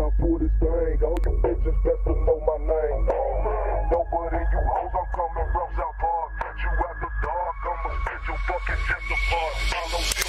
I pull this thing. All you bitches best to know my name. Nobody you hoes, I'm coming from South Park. Catch you after dark, I'ma spit your fucking chest apart. Follow you.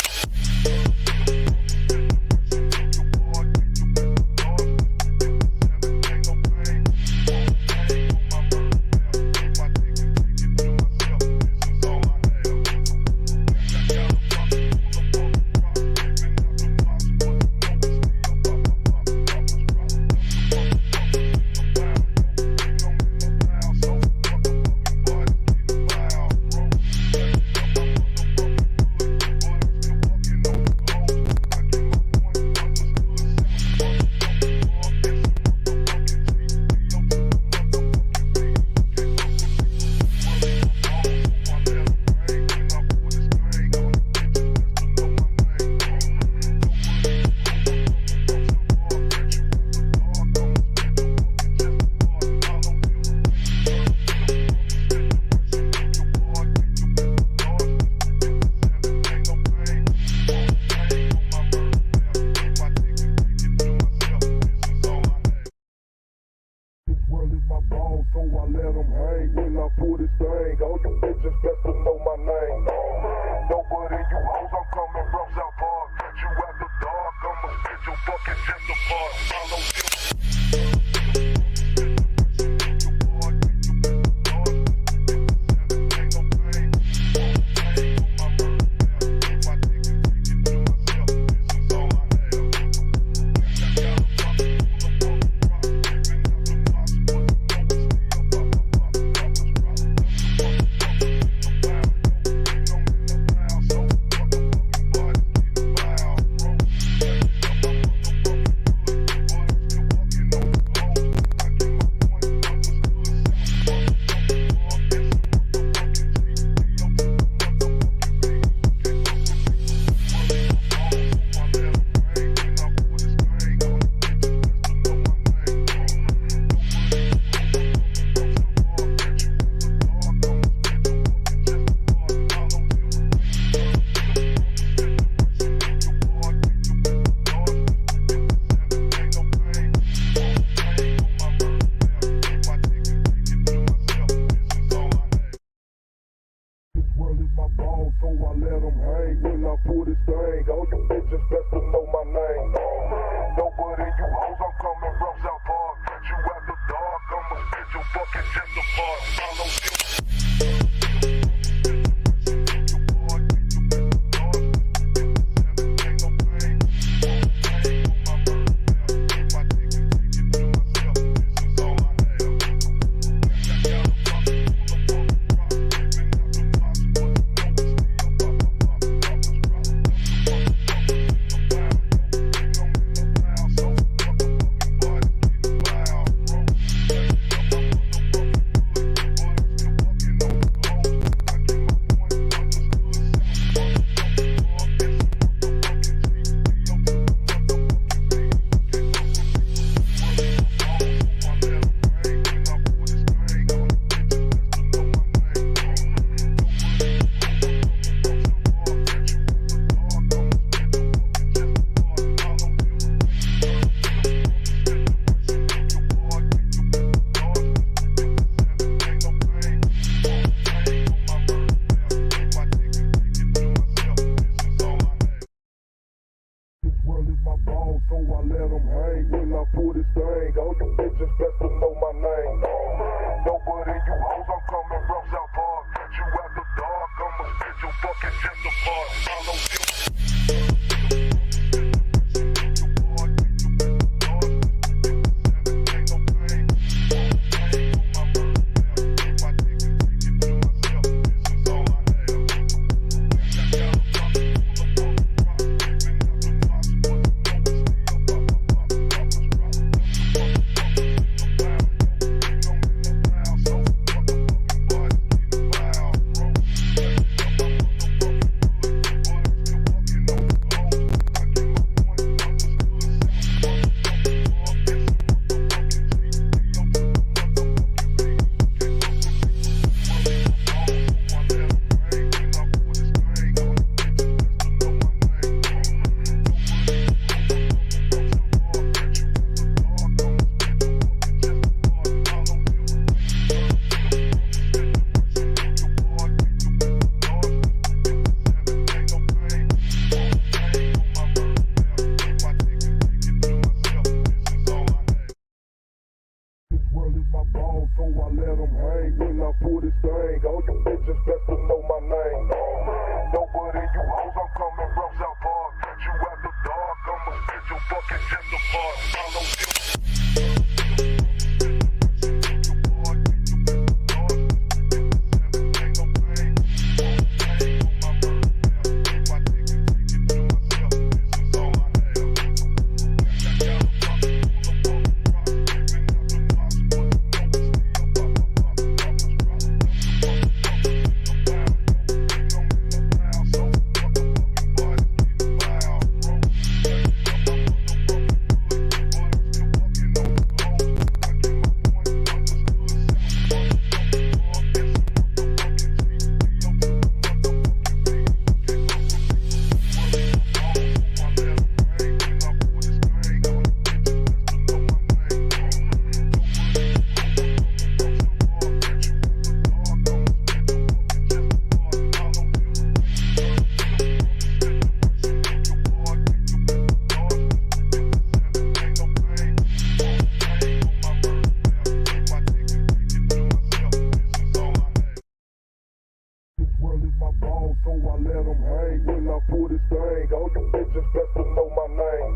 so I let them hang. When I pull this thing, all you bitches best to know my name. Nobody you hoes, I'm coming from South Park. Catch you after dark, I'ma spit your fucking chest apart. Follow you. So I let them hang. When I pull this thing, all you bitches best to know my name.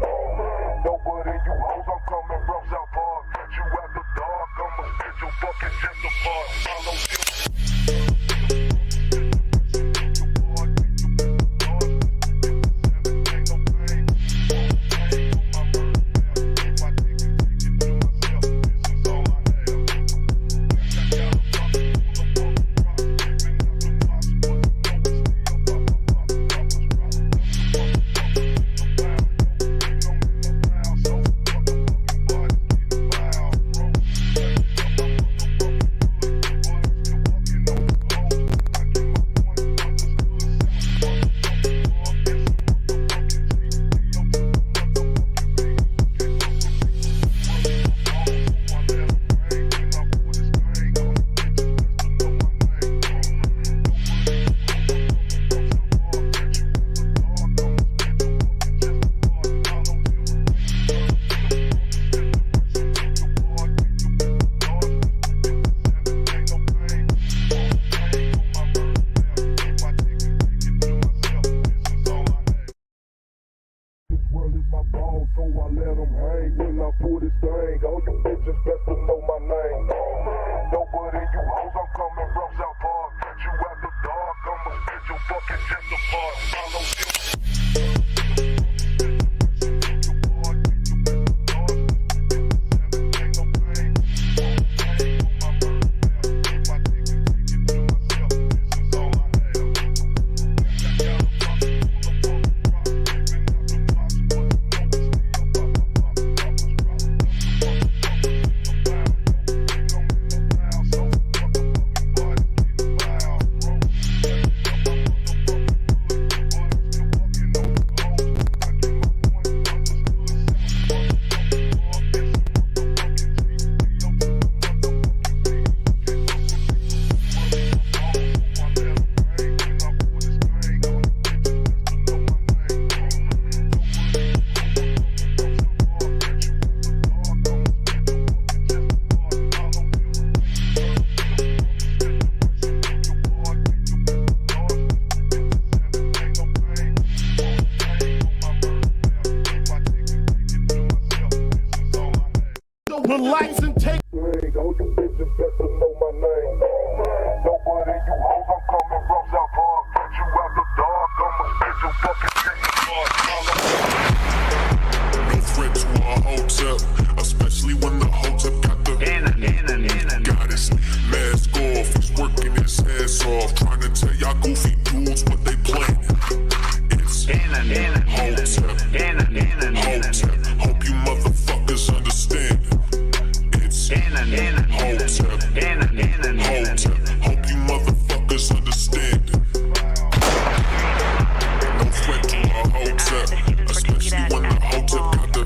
Nobody you hoes, I'm coming from South Park. Catch you after dark, I'ma spit your fucking chest apart. Follow you. So I let them hang. When I pull this thing, all you bitches best to know my name. Nobody you hoes, I'm coming from South Park. Catch you after dark, I'ma spit your fucking chest apart. Follow you. Relax and take. All you bitches best to know my name. Nobody you hoes, I'm coming from South Park. Catch you after dark, I'ma spit your fucking chest apart. No threat to a Hotep, especially when the Hotep got the goddess mask off. He's working his ass off, trying to tell y'all goofy dudes what they planning. It's Hotep, Hotep. Hope you motherfuckers understand. Hotep, Hotep. Hope you motherfuckers understand. No threat to a Hotep, especially when the Hotep got the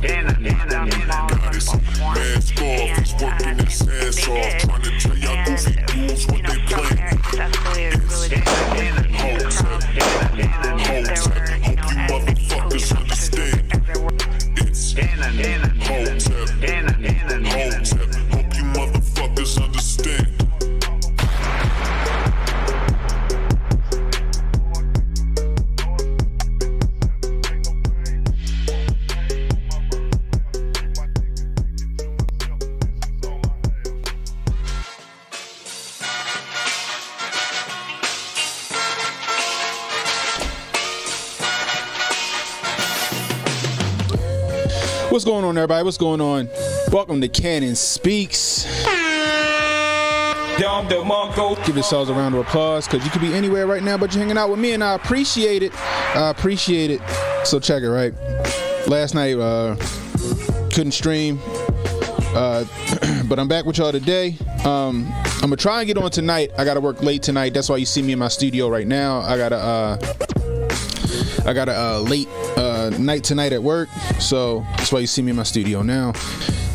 What's going on, everybody? What's going on? Welcome to Cannon Speaks. Give yourselves a round of applause, because you could be anywhere right now, but you're hanging out with me, and I appreciate it. So check it, right? Last night, couldn't stream, but I'm back with y'all today. I'm gonna try and get on tonight. I gotta work late tonight. That's why you see me in my studio right now. I got a late night tonight at work, so that's why you see me in my studio now.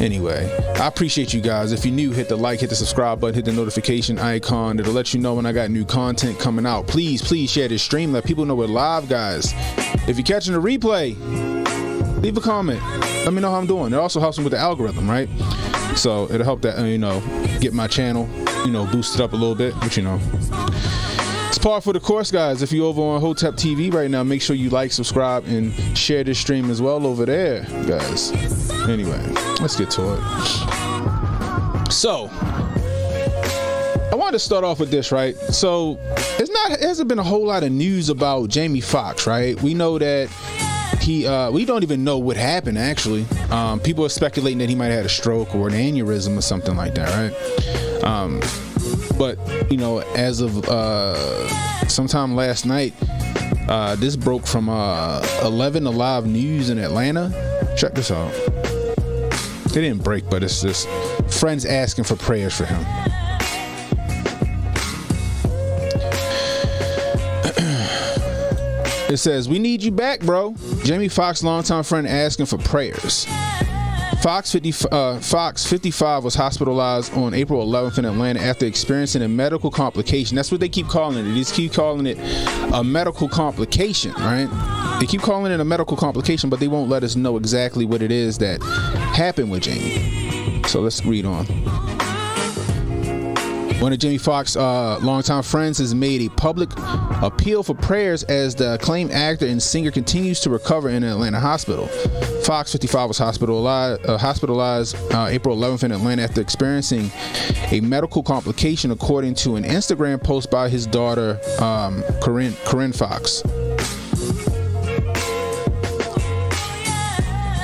Anyway, I appreciate you guys. If you're new, hit the like, hit the subscribe button, hit the notification icon. It'll let you know when I got new content coming out. Please share this stream. Let people know we're live, guys. If you're catching the replay, leave a comment. Let me know how I'm doing. It also helps me with the algorithm, right? So it'll help that, get my channel, boosted up a little bit, but it's par for the course, guys. If you're over on Hotep TV right now, make sure you like, subscribe, and share this stream as well over there, guys. Anyway, let's get to it. So, I wanted to start off with this, right? So, it hasn't been a whole lot of news about Jamie Foxx, right? We know that we don't even know what happened, actually. People are speculating that he might have had a stroke or an aneurysm or something like that, right? But, as of sometime last night, this broke from 11 Alive News in Atlanta. Check this out. It didn't break, but it's just friends asking for prayers for him. It says, "We need you back, bro. Jamie Foxx, longtime friend, asking for prayers." Fox 55 was hospitalized on April 11th in Atlanta after experiencing a medical complication. That's what they keep calling it. They just keep calling it a medical complication, right? They keep calling it a medical complication, but they won't let us know exactly what it is that happened with Jamie. So let's read on. One of Jamie Foxx's longtime friends has made a public appeal for prayers as the acclaimed actor and singer continues to recover in an Atlanta hospital. Fox 55 was hospitalized April 11th in Atlanta after experiencing a medical complication, according to an Instagram post by his daughter, Corinne Foxx.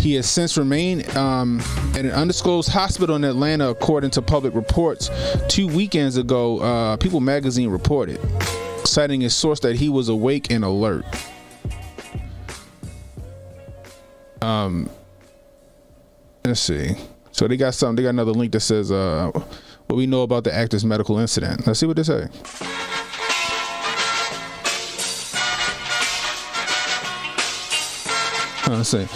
He has since remained at an undisclosed hospital in Atlanta, according to public reports. 2 weekends ago, People magazine reported, citing a source that he was awake and alert. Let's see. So they got another link that says what we know about the actor's medical incident. Let's see what they say. Let's see.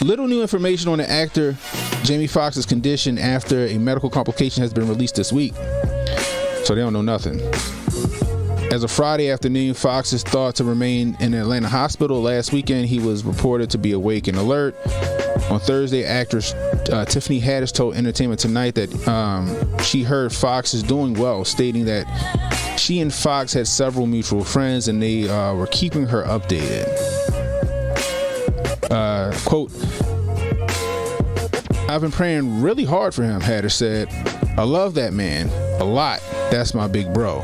Little new information on the actor Jamie Foxx's condition after a medical complication has been released this week. So they don't know nothing. As of Friday afternoon, Foxx is thought to remain in an Atlanta hospital. Last weekend, he was reported to be awake and alert. On Thursday, actress Tiffany Haddish told Entertainment Tonight that she heard Foxx is doing well, stating that she and Foxx had several mutual friends and they were keeping her updated. Quote, "I've been praying really hard for him," Haddish said. "I love that man a lot. That's my big bro."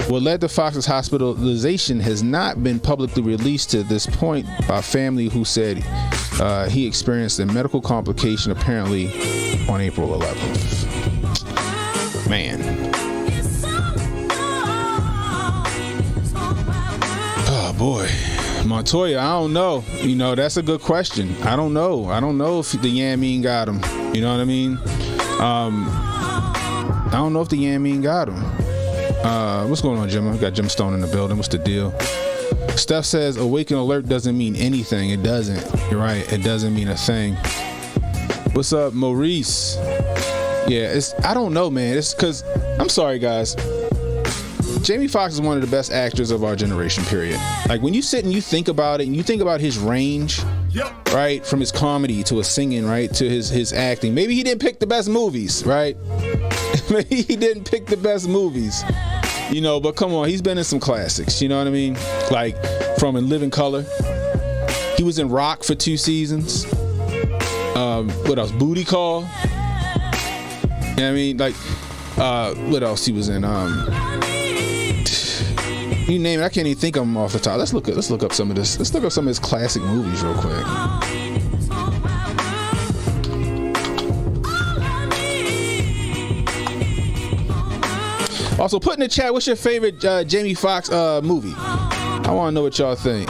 What led to Foxx's hospitalization has not been publicly released to this point by family, who said he experienced a medical complication apparently on April 11th. Man. Oh boy. Montoya, I don't know. That's a good question. I don't know if the Yamin got him. You know what I mean? I don't know if the Yamin got him. What's going on, Jim? We got Jim Stone in the building. What's the deal? Steph says awake and alert doesn't mean anything. It doesn't. You're right. It doesn't mean a thing. What's up, Maurice? Yeah, I don't know, man. It's because, I'm sorry, guys. Jamie Foxx is one of the best actors of our generation, period. Like, when you sit and you think about it, and you think about his range, right, from his comedy to his singing, right, to his acting. Maybe he didn't pick the best movies, right? Maybe he didn't pick the best movies, but come on, he's been in some classics, you know what I mean? Like, from In Living Color. He was in Rock for 2 seasons. What else? Booty Call. You know what I mean? Like, what else he was in? You name it, I can't even think of them off the top. Let's look up some of this. Let's look up some of his classic movies real quick. Also, put in the chat, what's your favorite Jamie Foxx movie? I want to know what y'all think.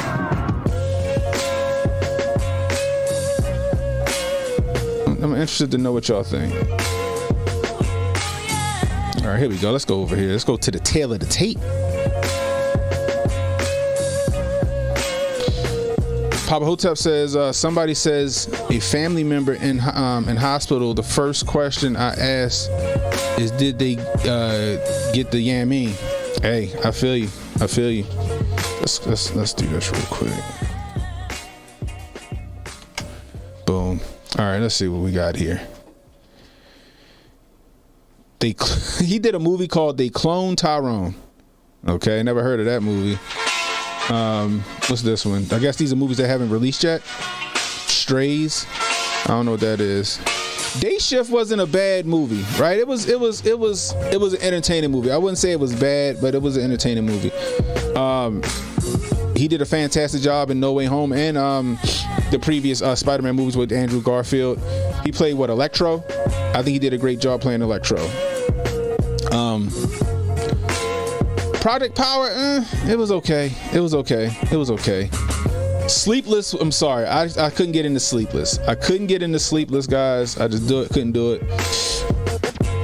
I'm interested to know what y'all think. All right, here we go. Let's go over here. Let's go to the tail of the tape. Papa Hotep says, somebody says a family member in hospital, the first question I asked is, did they get the yamming? Hey, I feel you. Let's do this real quick. Boom. All right, let's see what we got here. He did a movie called They Cloned Tyrone. Okay, never heard of that movie. What's this one? I guess these are movies that haven't released yet. Strays. I don't know what that is. Day Shift wasn't a bad movie, right? It was an entertaining movie. I wouldn't say it was bad, but it was an entertaining movie. He did a fantastic job in No Way Home and the previous Spider-Man movies with Andrew Garfield. He played Electro. I think he did a great job playing Electro. Project Power, it was okay. Sleepless, I'm sorry, I couldn't get into Sleepless. Guys. I just couldn't do it.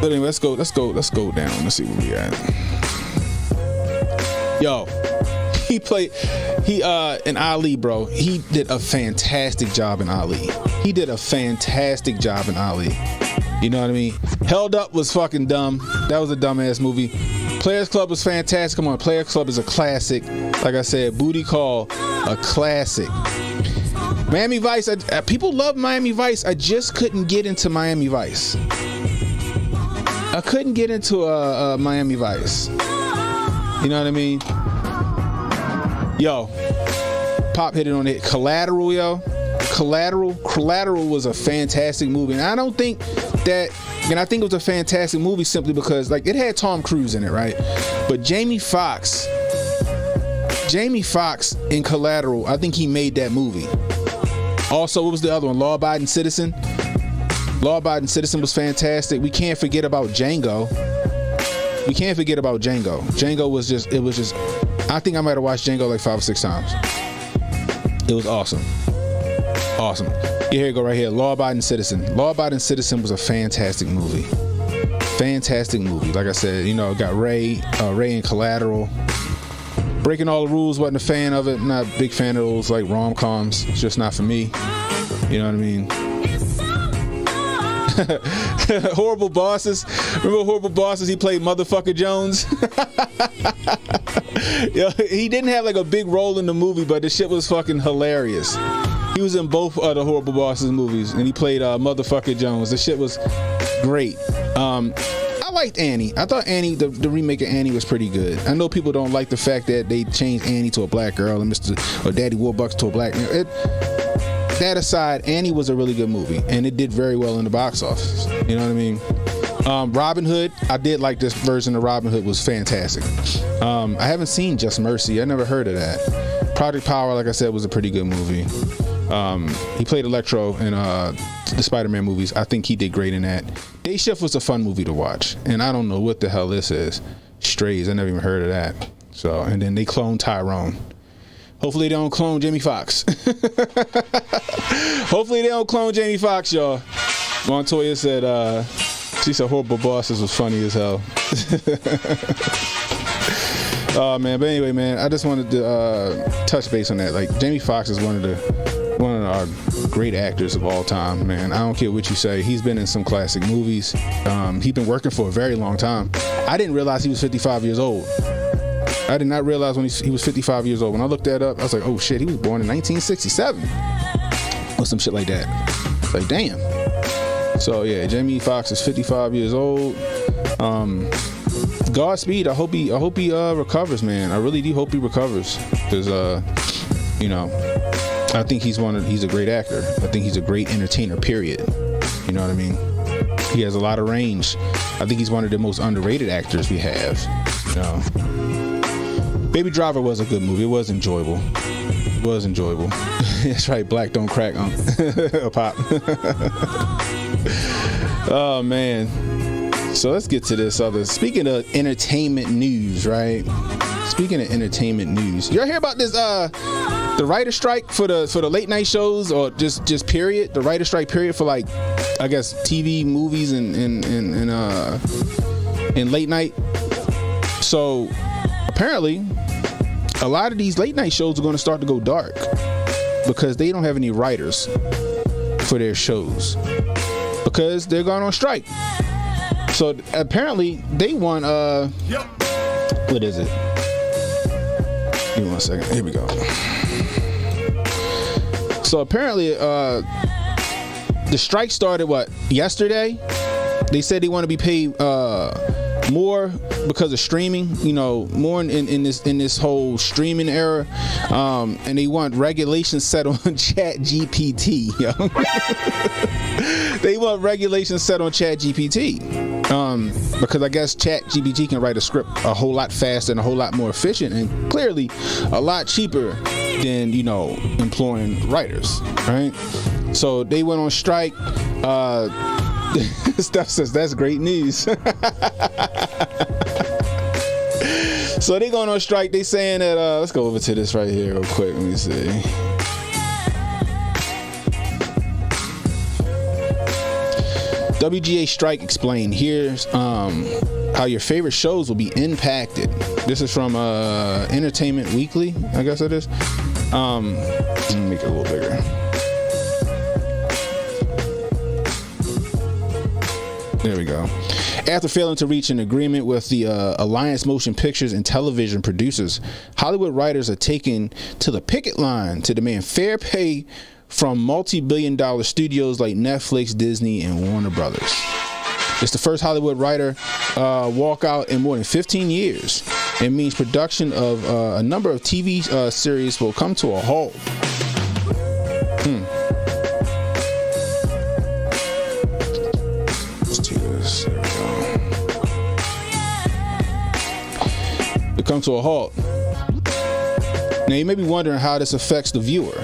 But anyway, let's go down. Let's see where we at. Yo, in Ali, bro. He did a fantastic job in Ali. You know what I mean? Held Up was fucking dumb. That was a dumbass movie. Players Club was fantastic. Come on, Players Club is a classic. Like I said, Booty Call, a classic. Miami Vice, people love Miami Vice. I just couldn't get into Miami Vice. I couldn't get into Miami Vice. You know what I mean? Yo, Pop hit it on it. Collateral, yo. Collateral was a fantastic movie. And I don't think that, and I think it was a fantastic movie simply because, like, it had Tom Cruise in it, right? But Jamie Foxx in Collateral, I think he made that movie. Also, what was the other one? Law Abiding Citizen. Law Abiding Citizen was fantastic. We can't forget about Django. Django was just, I think I might have watched Django like 5 or 6 times. It was awesome. Here you go, right here. Law Abiding Citizen. Law Abiding Citizen was a fantastic movie. Like I said, you know, got Ray in Collateral. Breaking All the Rules, wasn't a fan of it. Not a big fan of those like rom-coms. It's just not for me. You know what I mean? Horrible Bosses. Remember Horrible Bosses? He played Motherfucker Jones. Yo, he didn't have like a big role in the movie, but the shit was fucking hilarious. He was in both of the Horrible Bosses movies, and he played Motherfucker Jones. The shit was great. I liked Annie. I thought Annie, the remake of Annie, was pretty good. I know people don't like the fact that they changed Annie to a black girl and Daddy Warbucks to a black man. That aside, Annie was a really good movie, and it did very well in the box office. You know what I mean? Robin Hood, I did like this version of Robin Hood, was fantastic. I haven't seen Just Mercy. I never heard of that. Project Power, like I said, was a pretty good movie. He played Electro in the Spider-Man movies. I think he did great in that. Day Shift was a fun movie to watch, and I don't know what the hell this is. Strays, I never even heard of that. So, and then they cloned Tyrone. Hopefully they don't clone Jamie Foxx. Y'all. Montoya said, she said Horrible Bosses was funny as hell. Oh man, but anyway, man, I just wanted to touch base on that. Like, Jamie Foxx is one of our great actors of all time, man. I don't care what you say. He's been in some classic movies. He's been working for a very long time. I didn't realize he was 55 years old. I did not realize when he was 55 years old. When I looked that up, I was like, oh shit, he was born in 1967 or some shit like that. It's like, damn. So yeah, Jamie Foxx is 55 years old. Godspeed. I hope he recovers, man. I really do hope he recovers, because you know, I think he's a great actor. I think he's a great entertainer, period. You know what I mean? He has a lot of range. I think he's one of the most underrated actors we have, you know. Baby Driver was a good movie. It was enjoyable. That's right. Black don't crack, Pop. Oh man. So let's get to this other. Speaking of entertainment news, right? Y'all hear about this? The writer strike for the late night shows, or just period. The writer strike period for, like, I guess TV, movies, and late night. So apparently, a lot of these late night shows are going to start to go dark because they don't have any writers for their shows because they're going on strike. So apparently they want what is it? Give me 1 second. Here we go. So apparently the strike started yesterday. They said they want to be paid more because of streaming, more in this whole streaming era, and they want regulations set on Chat GPT. They want regulations set on Chat GPT, because I guess Chat GPT can write a script a whole lot faster and a whole lot more efficient, and clearly a lot cheaper than employing writers, right? So they went on strike. Steph says that's great news. So they going on strike. They saying that let's go over to this right here real quick. Let me see. WGA strike explained. Here's how your favorite shows will be impacted. This is from Entertainment Weekly, I guess it is. Let me make it a little bigger. There we go. After failing to reach an agreement with the Alliance Motion Pictures and Television Producers, Hollywood writers are taking to the picket line to demand fair pay from multi-billion-dollar studios like Netflix, Disney, and Warner Brothers. It's the first Hollywood writer walkout in more than 15 years. It means production of a number of TV series will come to a halt. Come to a halt. Now you may be wondering how this affects the viewer.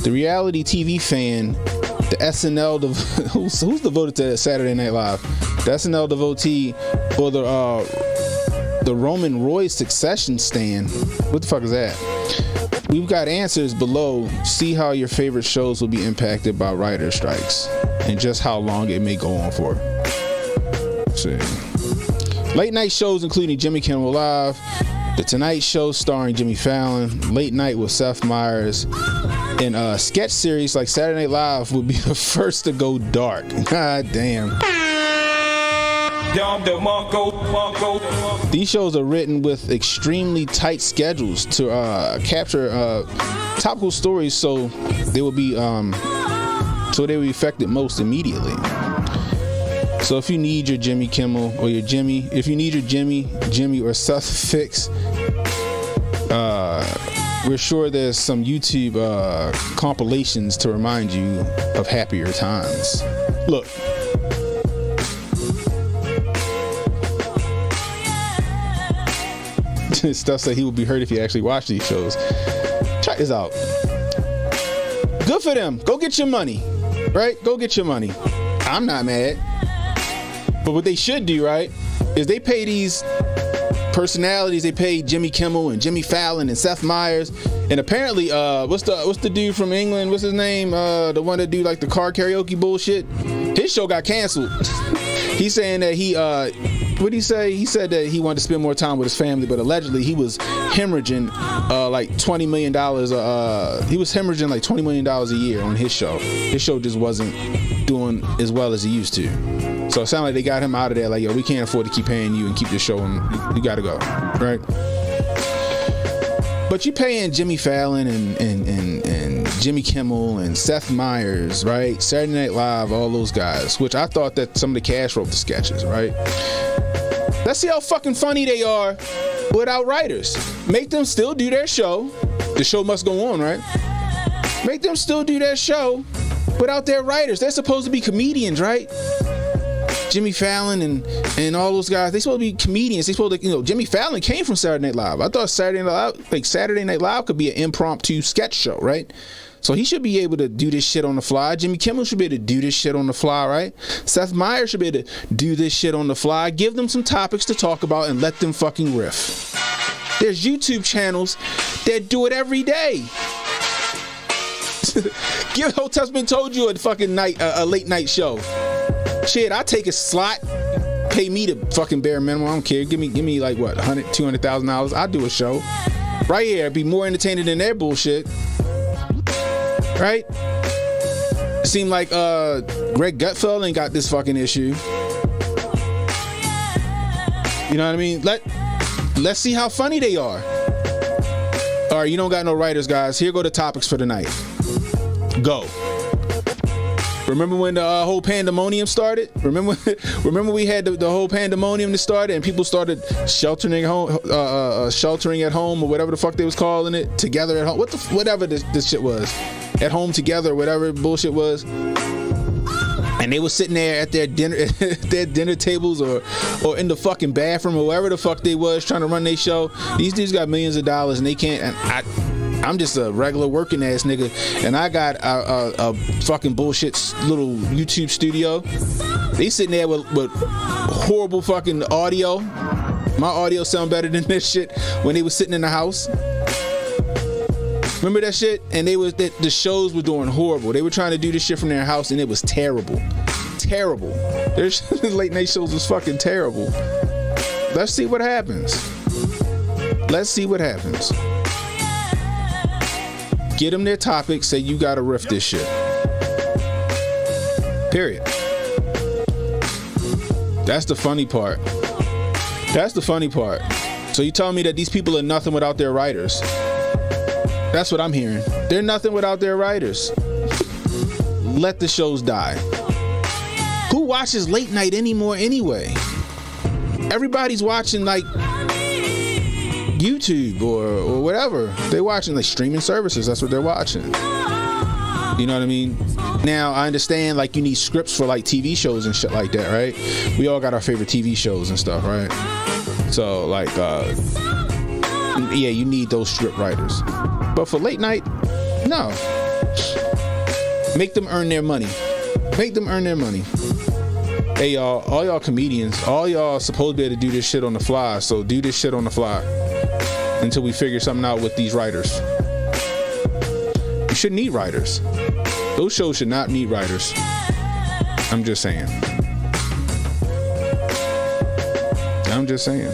The reality TV fan, the SNL who's devoted to Saturday Night Live, the SNL devotee, or the Roman Royce Succession stan. What the fuck is that? We've got answers below. See how your favorite shows will be impacted by writer strikes and just how long it may go on for. Let's see. Late night shows including Jimmy Kimmel Live, The Tonight Show starring Jimmy Fallon, Late Night with Seth Meyers, and sketch series like Saturday Night Live will be the first to go dark. God damn. These shows are written with extremely tight schedules to capture topical stories, so they will be affected most immediately. So if you need your Jimmy Kimmel or your Jimmy, Jimmy or Seth fix, we're sure there's some YouTube compilations to remind you of happier times. Look. Stuff said he would be hurt if he actually watched these shows. Check this out. Good for them. Go get your money. Right? Go get your money. I'm not mad. But what they should do, right, is they pay these personalities. They pay Jimmy Kimmel and Jimmy Fallon and Seth Meyers, and apparently, what's the dude from England? What's his name? The one that do like the car karaoke bullshit. His show got canceled. He's saying that what did he say? He said that he wanted to spend more time with his family, but allegedly he was hemorrhaging like $20 million. He was hemorrhaging like $20 million a year on his show. His show just wasn't doing as well as he used to. So it sounded like they got him out of there. Like, yo, we can't afford to keep paying you and keep the show, and you got to go, right? But you paying Jimmy Fallon and Jimmy Kimmel and Seth Meyers, right? Saturday Night Live, all those guys, which I thought that some of the cast wrote the sketches, right? Let's see how fucking funny they are without writers. Make them still do their show. The show must go on, right? Make them still do their show without their writers. They're supposed to be comedians, right? Jimmy Fallon and all those guys, they supposed to be comedians. They supposed to, Jimmy Fallon came from Saturday Night Live. I thought Saturday Night Live could be an impromptu sketch show, right? So he should be able to do this shit on the fly. Jimmy Kimmel should be able to do this shit on the fly, right? Seth Meyers should be able to do this shit on the fly. Give them some topics to talk about and let them fucking riff. There's YouTube channels that do it every day. Give Hotep's Been Told You a fucking a late night show. Shit, I take a slot. Pay me the fucking bare minimum. I don't care. Give me like what, $100,000, $200,000. I'll do a show right here. It'd be more entertaining than their bullshit. Right? It seemed like Greg Gutfeld ain't got this fucking issue. You know what I mean? Let's see how funny they are. All right, you don't got no writers, guys. Here go the topics for tonight. Go. Remember when the whole pandemonium started? Remember we had the whole pandemonium that started and people started sheltering at home or whatever the fuck they was calling it, together at home. Whatever this shit was. At home together, whatever bullshit was. And they were sitting there at their dinner tables or in the fucking bathroom or wherever the fuck they was trying to run their show. These dudes got millions of dollars and they can't. And I'm just a regular working ass nigga, and I got a fucking bullshit little YouTube studio. They sitting there with horrible fucking audio. My audio sound better than this shit when they was sitting in the house. Remember that shit? And the shows were doing horrible. They were trying to do this shit from their house and it was terrible. Terrible. Their late night shows was fucking terrible. Let's see what happens. Let's see what happens. Get them their topics, say you gotta riff this shit. Period. That's the funny part. That's the funny part. So you telling me that these people are nothing without their writers? That's what I'm hearing. They're nothing without their writers. Let the shows die. Who watches late night anymore anyway? Everybody's watching like YouTube or whatever. They're watching like streaming services. That's what they're watching. You know what I mean? Now, I understand like you need scripts for like TV shows and shit like that, right? We all got our favorite TV shows and stuff, right? So like, yeah, you need those script writers. But for late night, no. Make them earn their money. Make them earn their money. Hey y'all, all y'all comedians, all y'all supposed to be able to do this shit on the fly. So do this shit on the fly until we figure something out with these writers. You shouldn't need writers. Those shows should not need writers. I'm just saying. I'm just saying.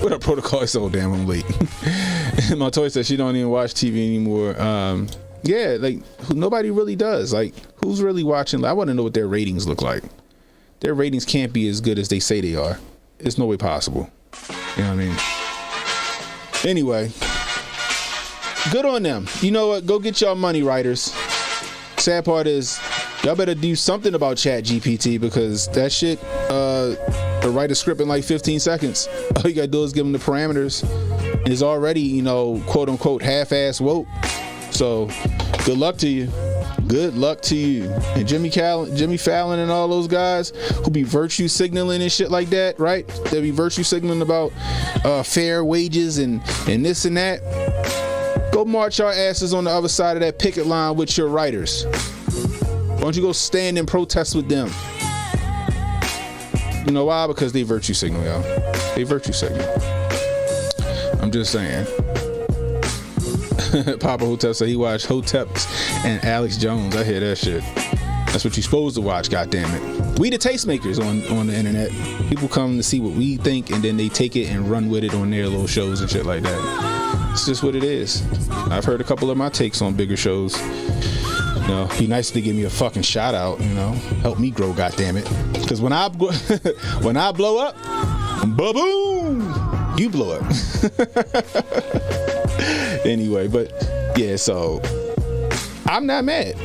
What up, Protocol? It's so damn I'm late. My toy says she don't even watch TV anymore. Yeah, like nobody really does. Like, who's really watching? I want to know what their ratings look like. Their ratings can't be as good as they say they are. It's no way possible. You know what I mean? Anyway, good on them. You know what? Go get y'all money, writers. Sad part is, y'all better do something about Chat GPT because that shit, write a script in like 15 seconds. All you gotta do is give them the parameters. It's already, you know, quote unquote half-ass woke. So good luck to you. Good luck to you. And Jimmy Fallon and all those guys who be virtue signaling and shit like that, right? They be virtue signaling about fair wages and this and that. Go march our asses on the other side of that picket line with your writers. Why don't you go stand and protest with them? You know why? Because they virtue signal, y'all. They virtue signal. I'm just saying. Papa Hotep said he watched Hotep and Alex Jones. I hear that shit. That's what you're supposed to watch, goddammit. We the tastemakers on the internet. People come to see what we think and then they take it and run with it on their little shows and shit like that. It's just what it is. I've heard a couple of my takes on bigger shows. You know, be nice to give me a fucking shout out, you know. Help me grow, goddammit. Because when I blow up, ba-boom, you blow up. Anyway, but yeah, so I'm not mad.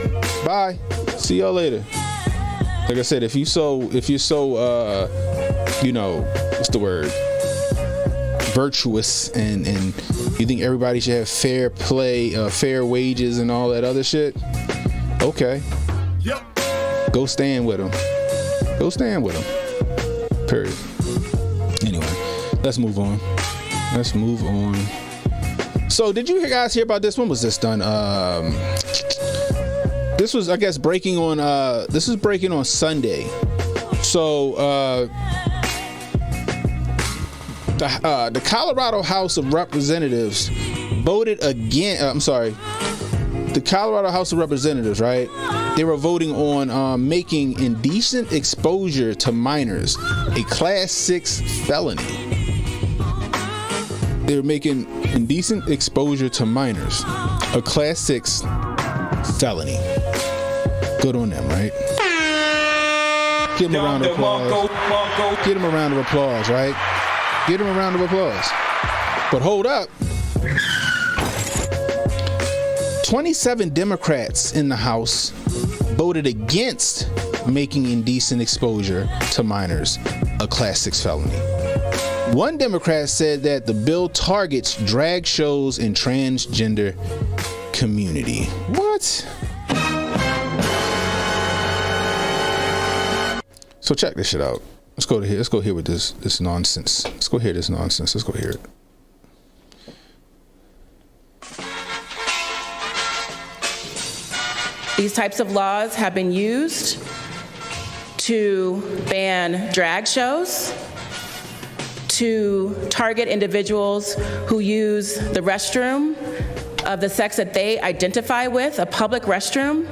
Bye. See y'all later. Like I said, if you're so you know, what's the word? Virtuous and you think everybody should have fair play, fair wages and all that other shit. Okay. Yep. Go stand with them. Go stand with them. Period. Anyway, let's move on. So did you guys hear about this? When was this done? This was, I guess, breaking on Sunday. So the Colorado House of Representatives voted again. The Colorado House of Representatives, right? They were voting on making indecent exposure to minors a Class 6 felony. They were making indecent exposure to minors a Class 6 felony. Good on them, right? Give them a round of applause. Give them a round of applause, right? Give them a round of applause. But hold up. 27 Democrats in the House voted against making indecent exposure to minors a Class 6 felony. One Democrat said that the bill targets drag shows and transgender community. What? So check this shit out. Let's go here. Let's go here with this nonsense. Let's go hear this nonsense. Let's go hear it. These types of laws have been used to ban drag shows, to target individuals who use the restroom of the sex that they identify with, a public restroom,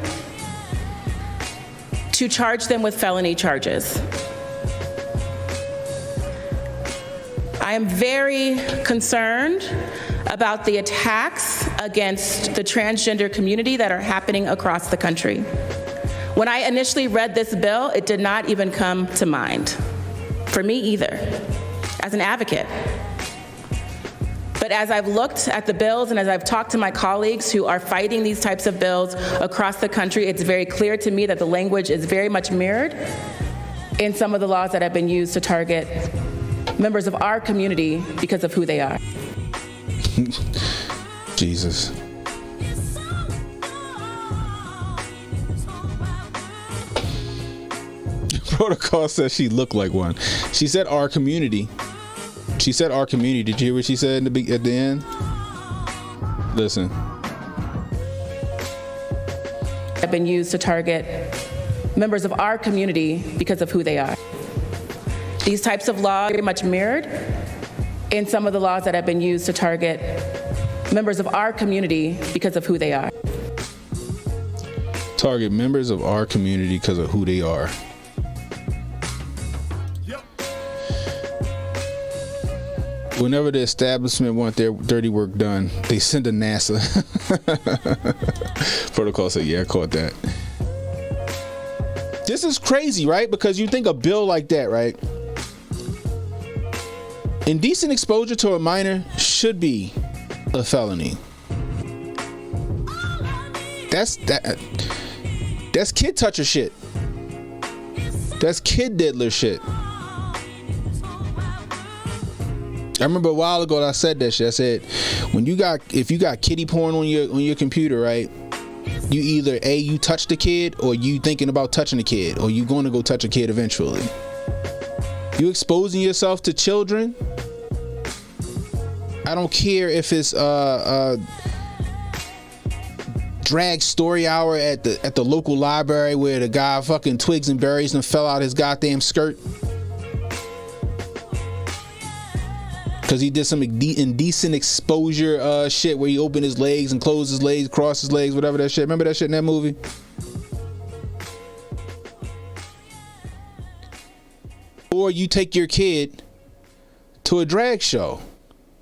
to charge them with felony charges. I am very concerned about the attacks against the transgender community that are happening across the country. When I initially read this bill, it did not even come to mind, for me either, as an advocate. But as I've looked at the bills and as I've talked to my colleagues who are fighting these types of bills across the country, it's very clear to me that the language is very much mirrored in some of the laws that have been used to target members of our community because of who they are. Jesus. Protocol says she looked like one. She said our community. She said our community. Did you hear what she said at the end? Listen. Have been used to target members of our community because of who they are. These types of laws are very much mirrored in some of the laws that have been used to target members of our community because of who they are. Target members of our community because of who they are. Whenever the establishment want their dirty work done, they send to NASA. Protocol said, yeah, I caught that. This is crazy, right? Because you think a bill like that, right? Indecent exposure to a minor should be a felony. That's kid toucher shit. That's kid diddler shit. I remember a while ago that I said that shit. I said, if you got kiddie porn on your computer, right? You either you touch the kid, or you thinking about touching the kid, or you going to go touch a kid eventually. You exposing yourself to children. I don't care if it's drag story hour at the local library where the guy fucking twigs and berries and fell out his goddamn skirt because he did some indecent exposure shit where he opened his legs and closed his legs, crossed his legs, whatever that shit. Remember that shit in that movie? Or you take your kid to a drag show.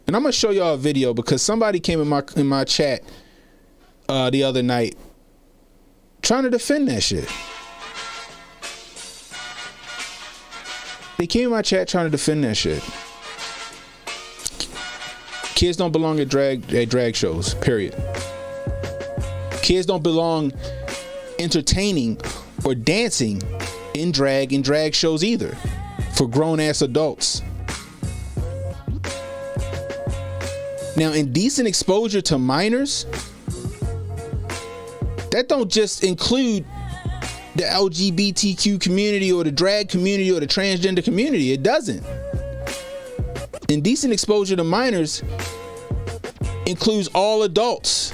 And I'm gonna show y'all a video because somebody came in my chat the other night trying to defend that shit. They came in my chat trying to defend that shit. Kids don't belong at drag shows, period. Kids don't belong entertaining or dancing in drag shows either for grown-ass adults. Now, indecent exposure to minors, that don't just include the LGBTQ community or the drag community or the transgender community. It doesn't. Indecent exposure to minors includes all adults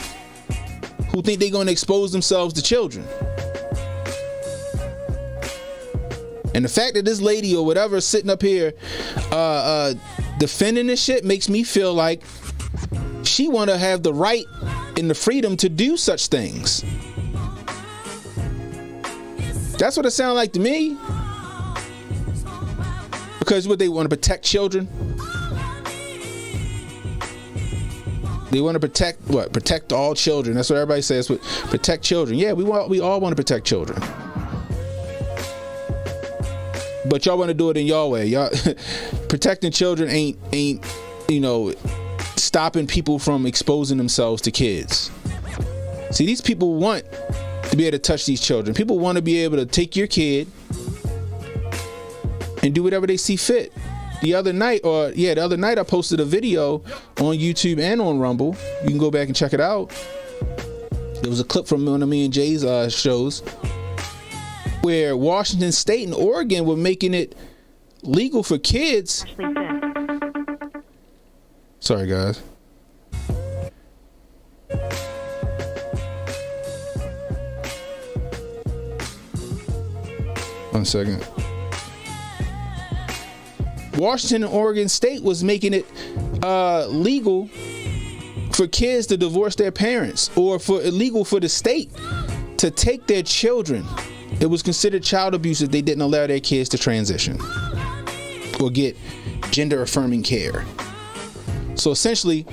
who think they're going to expose themselves to children. And the fact that this lady or whatever is sitting up here defending this shit makes me feel like she want to have the right and the freedom to do such things. That's what it sounds like to me. Because what, they want to protect children? They want to protect what? Protect all children. That's what everybody says. Protect children. Yeah, we all want to protect children. But y'all want to do it in y'all way. Y'all protecting children ain't stopping people from exposing themselves to kids. See, these people want to be able to touch these children. People want to be able to take your kid and do whatever they see fit. The other night I posted a video on YouTube and on Rumble. You can go back and check it out. There was a clip from one of me and Jay's shows where Washington State and Oregon were making it legal for kids. Sorry, guys. One second. Washington and Oregon State was making it legal for kids to divorce their parents, or for illegal for the state to take their children. It was considered child abuse if they didn't allow their kids to transition or get gender affirming care. So essentially,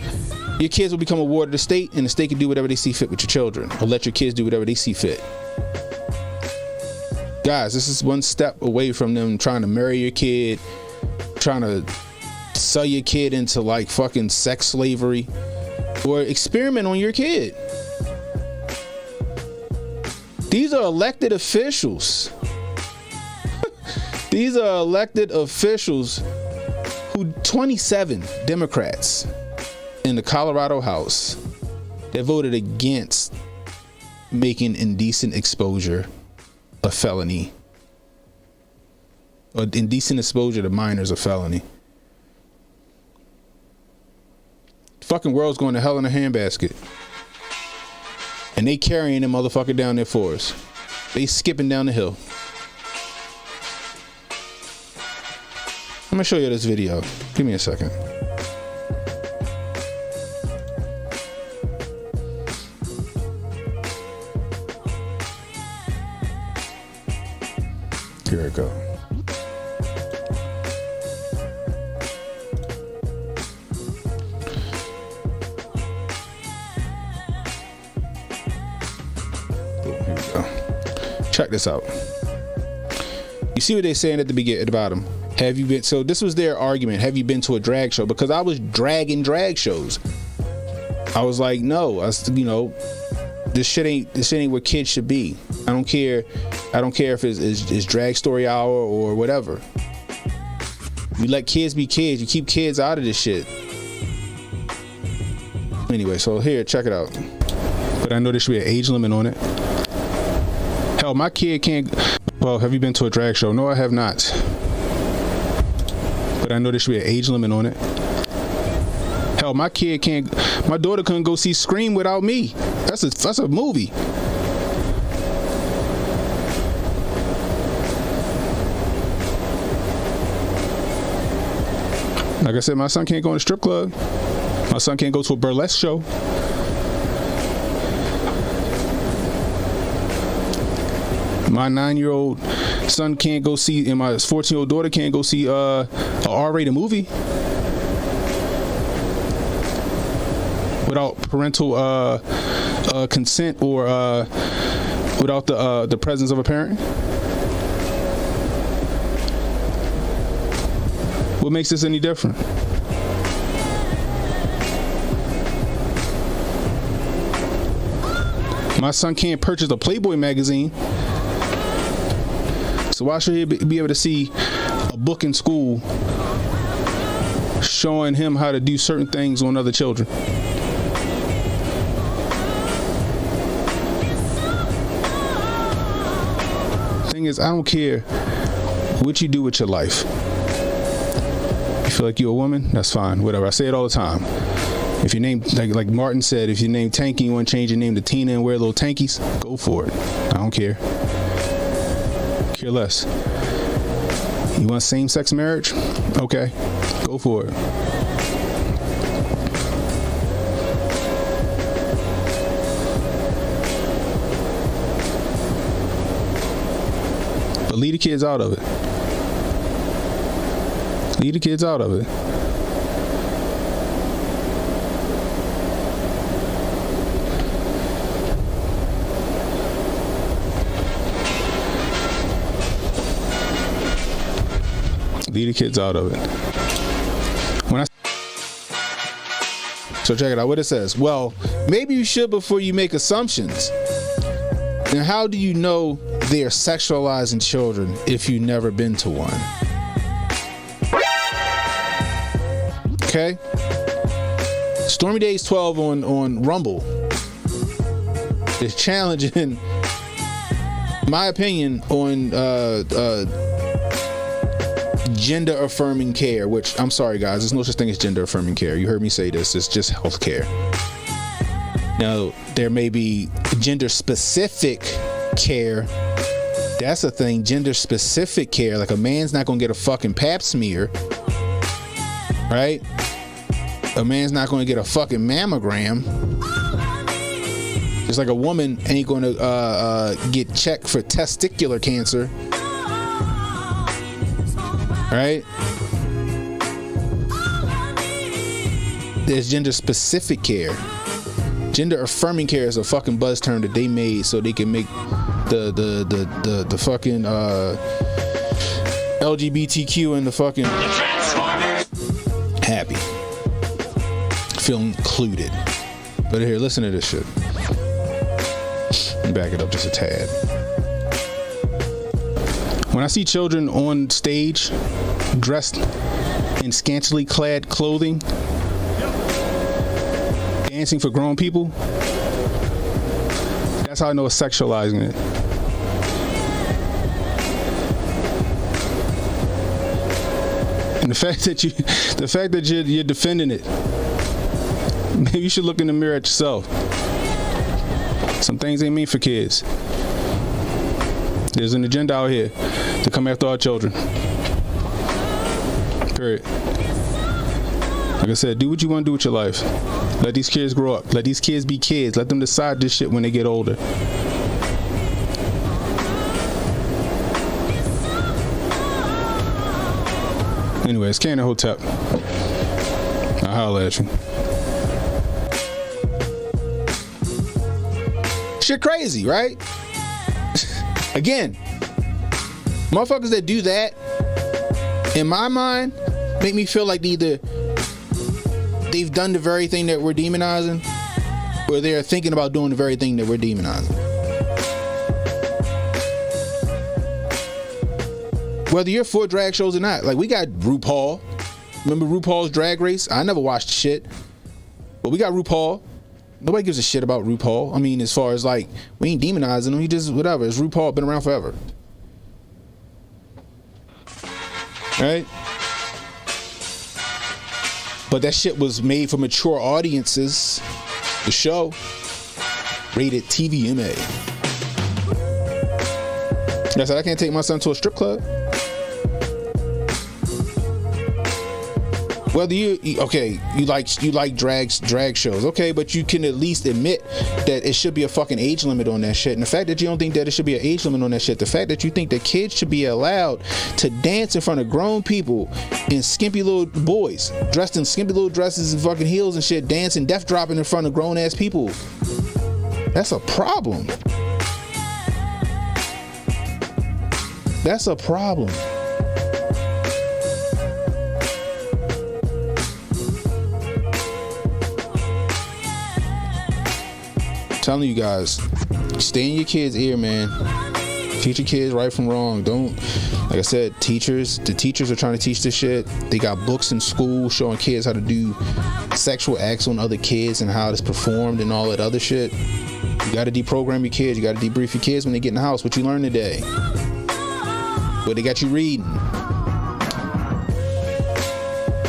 your kids will become a ward of the state, and the state can do whatever they see fit with your children, or let your kids do whatever they see fit. Guys, this is one step away from them trying to marry your kid, trying to sell your kid into like fucking sex slavery, or experiment on your kid. These are elected officials. These are elected officials who 27 Democrats in the Colorado House that voted against making indecent exposure a felony, or indecent exposure to minors a felony. Fucking world's going to hell in a handbasket, and they carrying them motherfucker down there for us. They skipping down the hill. I'm gonna show you this video. Give me a second. Here we go. Check this out. You see what they're saying at the bottom? Have you been? So this was their argument. Have you been to a drag show? Because I was dragging drag shows. I was like, no, this shit ain't what kids should be. I don't care if it's drag story hour or whatever. You let kids be kids. You keep kids out of this shit. Anyway, so here, check it out. But I know there should be an age limit on it. Hell, my kid can't. Well, have you been to a drag show? No, I have not. But I know there should be an age limit on it. Hell, my kid can't. My daughter couldn't go see Scream without me. That's a movie. Like I said, my son can't go in a strip club. My son can't go to a burlesque show. My 9-year-old son can't go see, and my 14-year-old daughter can't go see a R-rated movie without parental consent or without the presence of a parent. What makes this any different? My son can't purchase a Playboy magazine, so why should he be able to see a book in school showing him how to do certain things on other children? thing is, I don't care what you do with your life. You feel like you're a woman? That's fine. Whatever. I say it all the time. If your name, like Martin said, if your name Tanky, you want to change your name to Tina and wear little tankies, go for it. I don't care. Care less. You want same-sex marriage? Okay, go for it. But leave the kids out of it. Leave the kids out of it. Leave the kids out of it. So check it out. What it says. Well, maybe you should before you make assumptions. Then how do you know they are sexualizing children if you've never been to one? Okay. Stormy Days 12 on Rumble is challenging my opinion on gender affirming care, which I'm sorry guys, there's no such thing as gender affirming care. You heard me say this. It's just health care. Now there may be gender specific care. That's a thing. Gender specific care, like a man's not gonna get a fucking pap smear, right? A man's not gonna get a fucking mammogram. Just like a woman ain't gonna get checked for testicular cancer, right? There's gender specific care. Gender affirming care is a fucking buzz term that they made so they can make the fucking LGBTQ and the fucking happy, feel included. But here, listen to this shit. Back it up just a tad. When I see children on stage dressed in scantily clad clothing, dancing for grown people, that's how I know it's sexualizing it. And the fact that you're defending it, maybe you should look in the mirror at yourself. Some things ain't mean for kids. There's an agenda out here to come after our children. Period. Like I said, do what you want to do with your life. Let these kids grow up. Let these kids be kids. Let them decide this shit when they get older. Anyways, Cannon Hotep. I'll holler at you. Shit crazy, right? Again, motherfuckers that do that, in my mind, make me feel like either they've done the very thing that we're demonizing, or they're thinking about doing the very thing that we're demonizing. Whether you're for drag shows or not, like we got RuPaul. Remember RuPaul's Drag Race? I never watched shit, but we got RuPaul. Nobody gives a shit about RuPaul. I mean, as far as like, we ain't demonizing him. He just, whatever. It's RuPaul, been around forever. Right? But that shit was made for mature audiences. The show. Rated TVMA. I said, I can't take my son to a strip club. Whether you like drag shows, okay, but you can at least admit that it should be a fucking age limit on that shit. And the fact that you don't think that it should be an age limit on that shit, the fact that you think that kids should be allowed to dance in front of grown people in skimpy little boys dressed in skimpy little dresses and fucking heels and shit, dancing, death dropping in front of grown ass people, that's a problem. That's a problem. Telling you guys, stay in your kids' ear, man. Teach your kids right from wrong. Don't, like I said, the teachers are trying to teach this shit. They got books in school showing kids how to do sexual acts on other kids and how it's performed and all that other shit. You got to deprogram your kids. You got to debrief your kids when they get in the house. What you learned today? What they got you reading?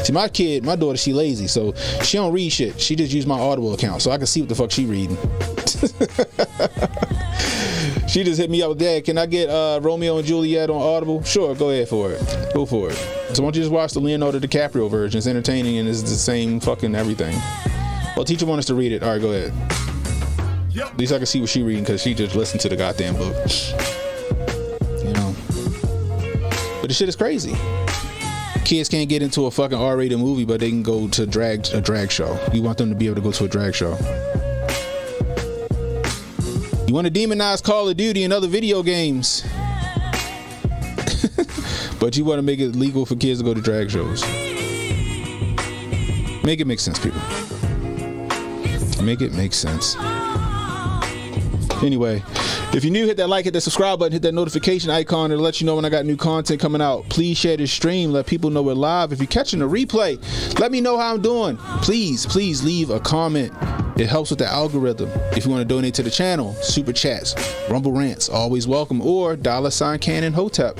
See, my daughter, she lazy, so she don't read shit. She just use my Audible account, so I can see what the fuck she reading. She just hit me up with, Dad, can I get Romeo and Juliet on Audible? Sure, go ahead for it. Go for it. So why don't you just watch the Leonardo DiCaprio version? It's entertaining and it's the same fucking everything. Well, teacher wants us to read it. All right, go ahead. At least I can see what she reading because she just listened to the goddamn book. You know. But the shit is crazy. Kids can't get into a fucking R-rated movie, but they can go to a drag show. You want them to be able to go to a drag show. You want to demonize Call of Duty and other video games, but you want to make it legal for kids to go to drag shows. Make it make sense, people. Make it make sense. Anyway, if you're new, hit that like, hit that subscribe button, hit that notification icon to let you know when I got new content coming out. Please share this stream. Let people know we're live. If you're catching a replay, let me know how I'm doing. Please leave a comment. It helps with the algorithm. If you want to donate to the channel, super chats, rumble rants, always welcome, or $ Cannon Hotep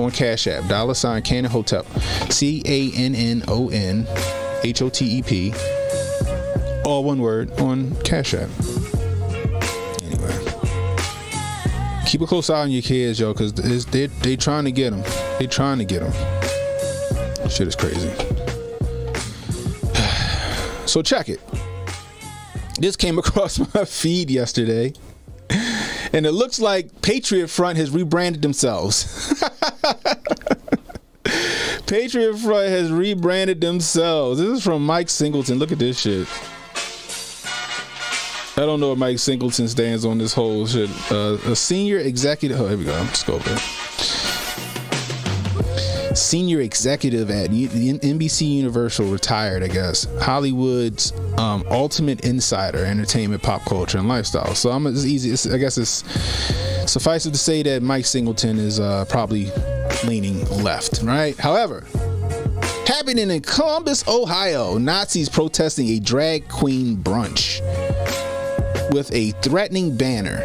on Cash App. $ Cannon Hotep. CANNONHOTEP. All one word on Cash App. Anyway, keep a close eye on your kids, yo, because they trying to get them. They trying to get them. Shit is crazy. So check it. This came across my feed yesterday, and it looks like Patriot Front has rebranded themselves. Patriot Front has rebranded themselves. This is from Mike Singleton. Look at this shit. I don't know what Mike Singleton stands on this whole shit. A senior executive. Oh, here we go. Let's go over. Senior executive at NBC Universal, retired, I guess. Hollywood's ultimate insider, entertainment, pop culture, and lifestyle. So it's easy. I guess it's suffice it to say that Mike Singleton is probably leaning left, right? However, happening in Columbus, Ohio, Nazis protesting a drag queen brunch with a threatening banner.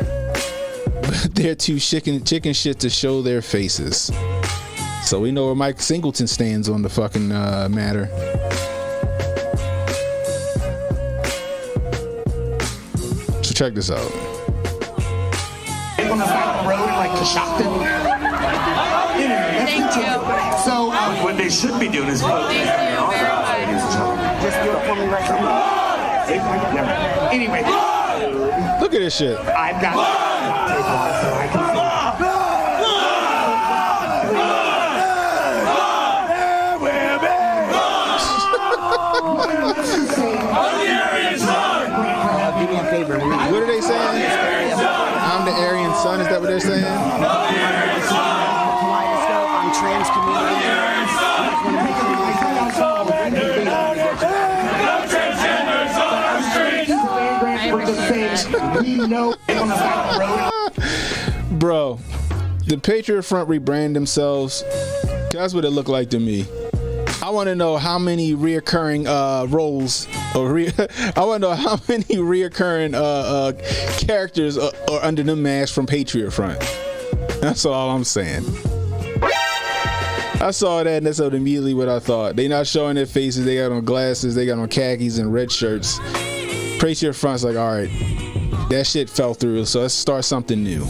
They're too chicken shit to show their faces. So we know where Mike Singleton stands on the fucking matter. So check this out. On the side of the road, like Sutton. Thank you. So what they should be doing is voting. just do it for me right now. Anyway, Look at this shit. I've got tape on so I can see. Do me a favor. What are they saying? I'm the Aryan son. Is that what they're saying? I'm trans Bro, the Patriot Front rebrand themselves. That's what it looked like to me. I want to know how many reoccurring roles, I want to know how many reoccurring characters are under the mask from Patriot Front. That's all I'm saying. I saw that and that's immediately what I thought. They not showing their faces. They got on glasses. They got on khakis and red shirts. Patriot Front's like, all right, that shit fell through, so let's start something new.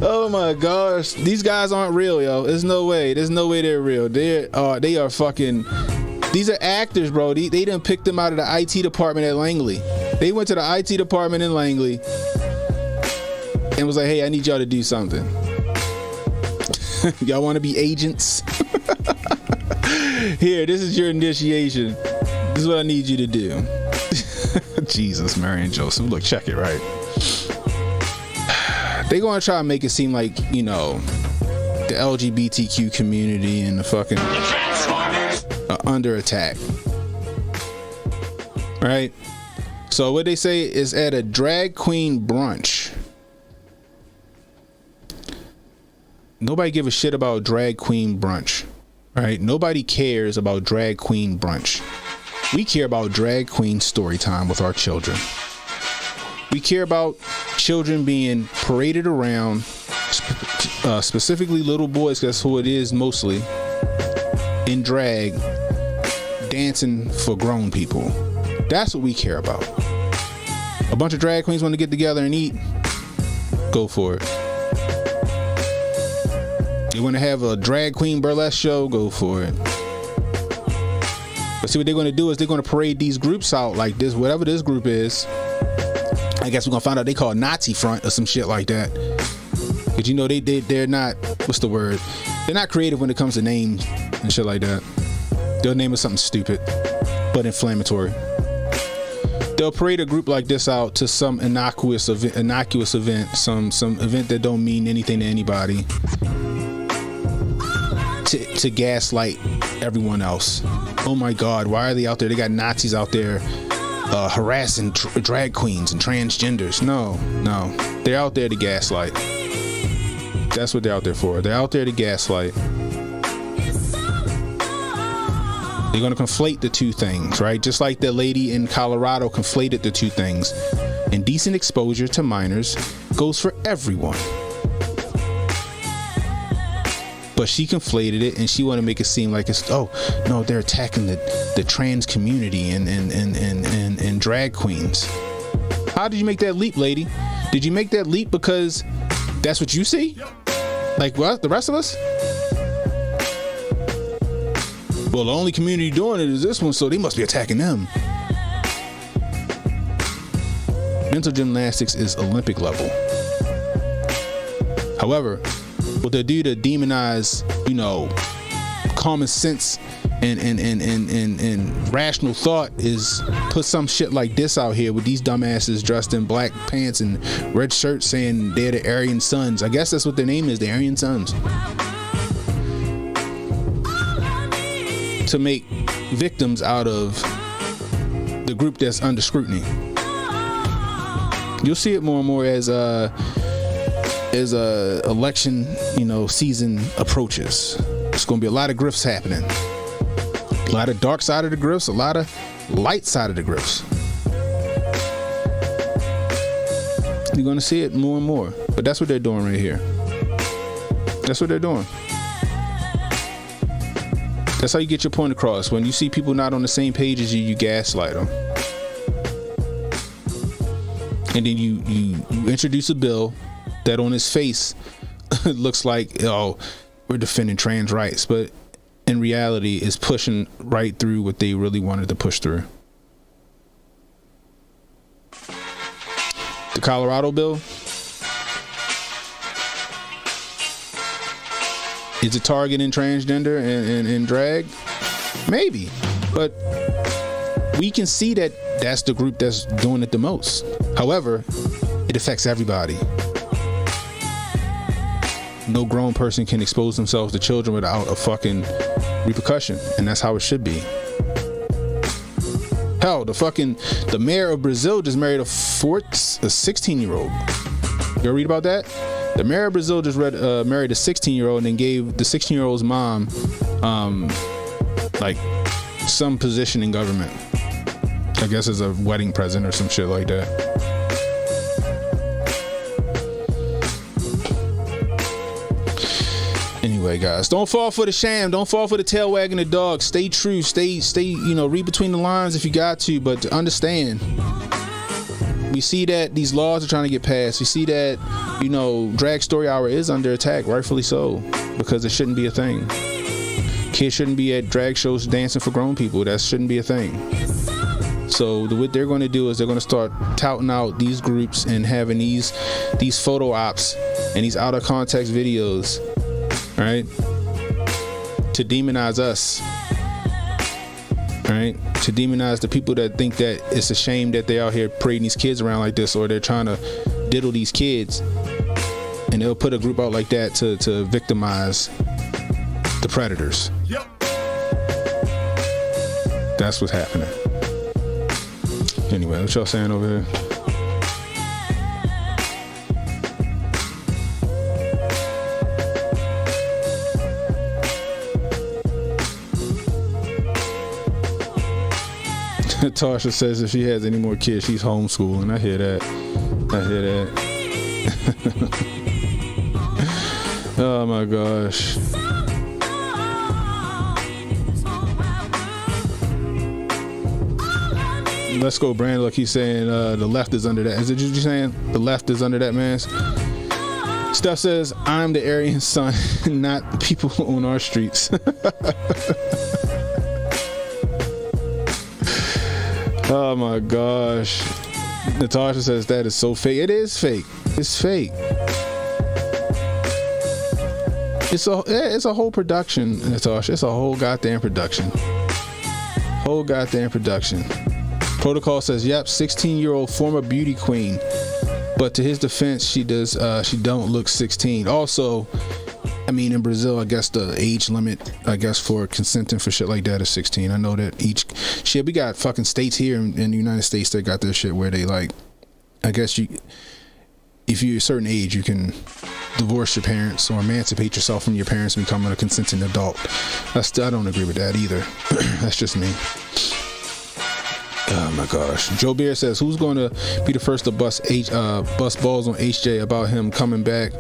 Oh my gosh, these guys aren't real, yo. There's no way they're real. They are fucking. These are actors, bro. They didn't pick them out of the IT department at Langley. They went to the IT department in Langley and was like, "Hey, I need y'all to do something. Y'all want to be agents? Here, this is your initiation. This is what I need you to do." Jesus, Mary and Joseph. Look, check it right. They gonna try to make it seem like, you know, the LGBTQ community and the fucking under attack, right? So what they say is at a drag queen brunch. Nobody give a shit about drag queen brunch, right? Nobody cares about drag queen brunch. We care about drag queen story time with our children. We care about children being paraded around, specifically little boys, that's who it is mostly, in drag, dancing for grown people. That's what we care about. A bunch of drag queens want to get together and eat, go for it. You want to have a drag queen burlesque show, go for it. But see, what they're going to do is they're going to parade these groups out like this, whatever this group is. I guess we're going to find out they call it Nazi Front or some shit like that. Because you know they're not, what's the word? They're not creative when it comes to names and shit like that. They'll name it something stupid but inflammatory. They'll parade a group like this out to some innocuous event, some event that don't mean anything to anybody, to gaslight everyone else. Oh my God, why are they out there? They got Nazis out there harassing drag queens and transgenders. No, they're out there to gaslight. That's what they're out there for. They're out there to gaslight. They're going to conflate the two things, right? Just like the lady in Colorado conflated the two things. Indecent exposure to minors goes for everyone. But she conflated it and she wanted to make it seem like it's, oh, no, they're attacking the trans community and drag queens. How did you make that leap, lady? Did you make that leap because that's what you see? Like what? The rest of us? Well, the only community doing it is this one, so they must be attacking them. Mental gymnastics is Olympic level. However, what they do to demonize, common sense and rational thought is put some shit like this out here with these dumbasses dressed in black pants and red shirts saying they're the Aryan Sons. I guess that's what their name is, the Aryan Sons. To make victims out of the group that's under scrutiny. You'll see it more and more as election, season approaches. There's going to be a lot of grifts happening. A lot of dark side of the grifts, a lot of light side of the grifts. You're going to see it more and more. But that's what they're doing right here. That's what they're doing. That's how you get your point across. When you see people not on the same page as you, you gaslight them. And then you introduce a bill that on its face looks like, oh, we're defending trans rights. But in reality, is pushing right through what they really wanted to push through. The Colorado bill. Is it targeting transgender and drag? Maybe. But we can see that that's the group that's doing it the most. However, it affects everybody. No grown person can expose themselves to children without a fucking repercussion. And that's how it should be. Hell, the mayor of Brazil just married a 16-year-old. You read about that? The mayor of Brazil just married a 16-year-old and then gave the 16-year-old's mom like some position in government. I guess as a wedding present or some shit like that. Anyway, guys, don't fall for the sham. Don't fall for the tail wagging the dog. Stay true. Stay. Read between the lines if you got to, but to understand. We see that these laws are trying to get passed. We see that, Drag Story Hour is under attack, rightfully so, because it shouldn't be a thing. Kids shouldn't be at drag shows dancing for grown people. That shouldn't be a thing. So what they're going to do is they're going to start touting out these groups and having these photo ops and these out of context videos, right, to demonize us. Right? To demonize the people that think that it's a shame that they're out here parading these kids around like this, or they're trying to diddle these kids, and they'll put a group out like that to victimize the predators. Yep. That's what's happening. Anyway, what y'all saying over here? Tasha says if she has any more kids, she's homeschooling. I hear that. Oh my gosh. Let's go, Brandon. Look, he's saying the left is under that. Is it you saying the left is under that mask? Steph says, I'm the Aryan son, not the people on our streets. Oh my gosh. Natasha says that is so fake. It is fake. It's fake. It's a whole production, Natasha. It's a whole goddamn production. Whole goddamn production. Protocol says, yep, 16-year-old former beauty queen. But to his defense, she don't look 16. Also, I mean, in Brazil, I guess the age limit, I guess, for consenting for shit like that is 16. I know that we got fucking states here in the United States that got this shit where they like, I guess if you're a certain age, you can divorce your parents or emancipate yourself from your parents and become a consenting adult. I don't agree with that either. That's just me. Oh my gosh. Joe Beer says, who's going to be the first to bust balls on HJ about him coming back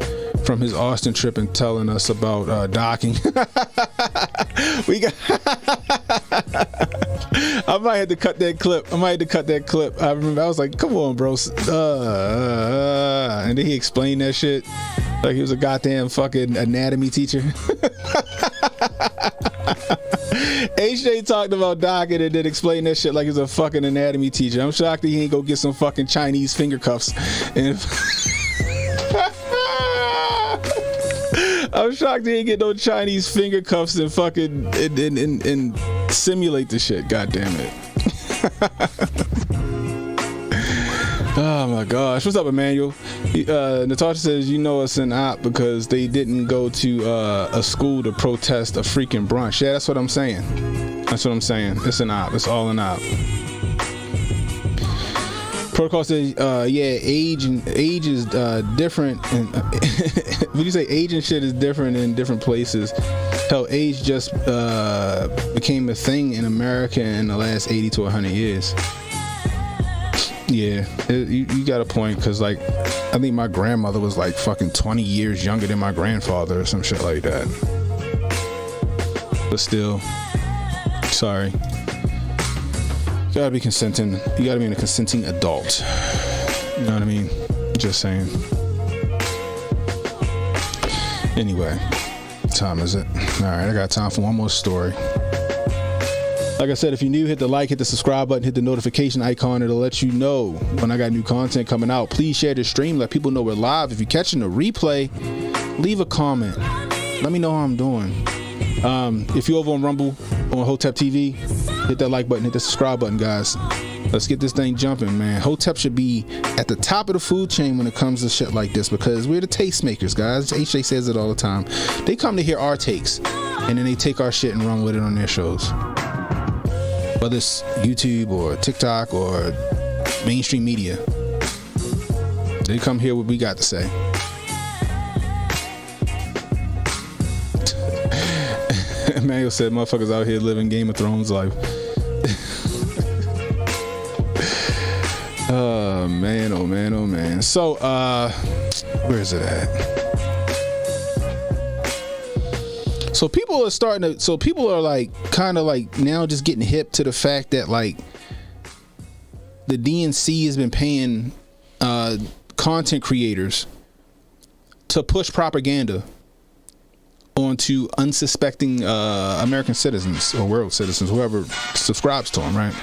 from his Austin trip and telling us about docking? We got I might have to cut that clip. I remember I was like, come on, bro. And then he explained that shit like he was a goddamn fucking anatomy teacher. HJ talked about docking and then explained that shit like he's a fucking anatomy teacher. I'm shocked that he ain't go get some fucking Chinese finger cuffs and I'm shocked he ain't get no Chinese finger cuffs and fucking and simulate the shit. God damn it. Oh my gosh. What's up, Emmanuel? Natasha says, you know it's an op because they didn't go to a school to protest a freaking brunch. Yeah, that's what I'm saying. It's an op. It's all an op. Protocol says, yeah, age is different. And when you say age and shit is different in different places, hell, age just became a thing in America in the last 80 to 100 years. Yeah, you got a point, because like I think my grandmother was like fucking 20 years younger than my grandfather or some shit like that. But still, sorry. You gotta be consenting. You gotta be a consenting adult. You know what I mean? Just saying. Anyway, what time is it? All right, I got time for one more story. Like I said, if you're new, hit the like, hit the subscribe button, hit the notification icon. It'll let you know when I got new content coming out. Please share the stream. Let people know we're live. If you're catching the replay, leave a comment. Let me know how I'm doing. If you're over on Rumble, on Hotep TV, hit that like button, hit the subscribe button, guys. Let's get this thing jumping, man. Hotep should be at the top of the food chain when it comes to shit like this, because we're the tastemakers, guys. HJ says it all the time. They come to hear our takes, and then they take our shit and run with it on their shows. Whether it's YouTube or TikTok or mainstream media, they come hear what we got to say. Emmanuel said, motherfuckers out here living Game of Thrones life. Oh man, oh man, oh man. So, where is it at? So people are like kind of like now just getting hip to the fact that like the DNC has been paying content creators to push propaganda onto unsuspecting American citizens or world citizens, whoever subscribes to them, right?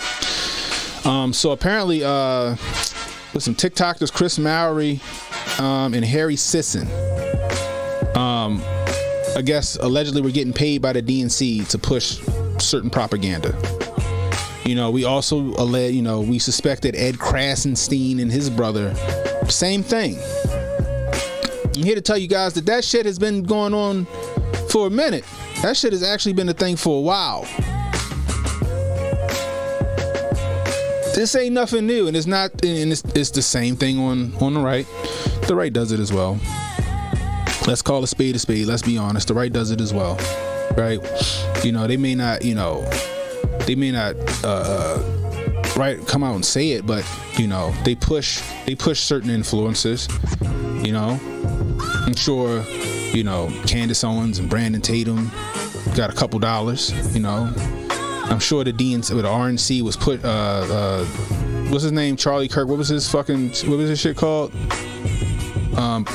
So apparently with some TikTokers, Chris Mowry and Harry Sisson, I guess allegedly we're getting paid by the DNC to push certain propaganda. You know, we also we suspected Ed Krasenstein and his brother, same thing. I'm here to tell you guys that shit has been going on for a minute. That shit has actually been a thing for a while. This ain't nothing new, and it's not, and it's the same thing on the right. The right does it as well. Let's call a spade a spade. Let's be honest. The right does it as well, right? You know, they may not come out and say it, but you know, they push certain influences. You know, I'm sure, you know, Candace Owens and Brandon Tatum got a couple dollars. You know, I'm sure the DNC with the RNC was put. What's his name? Charlie Kirk. What was his shit called?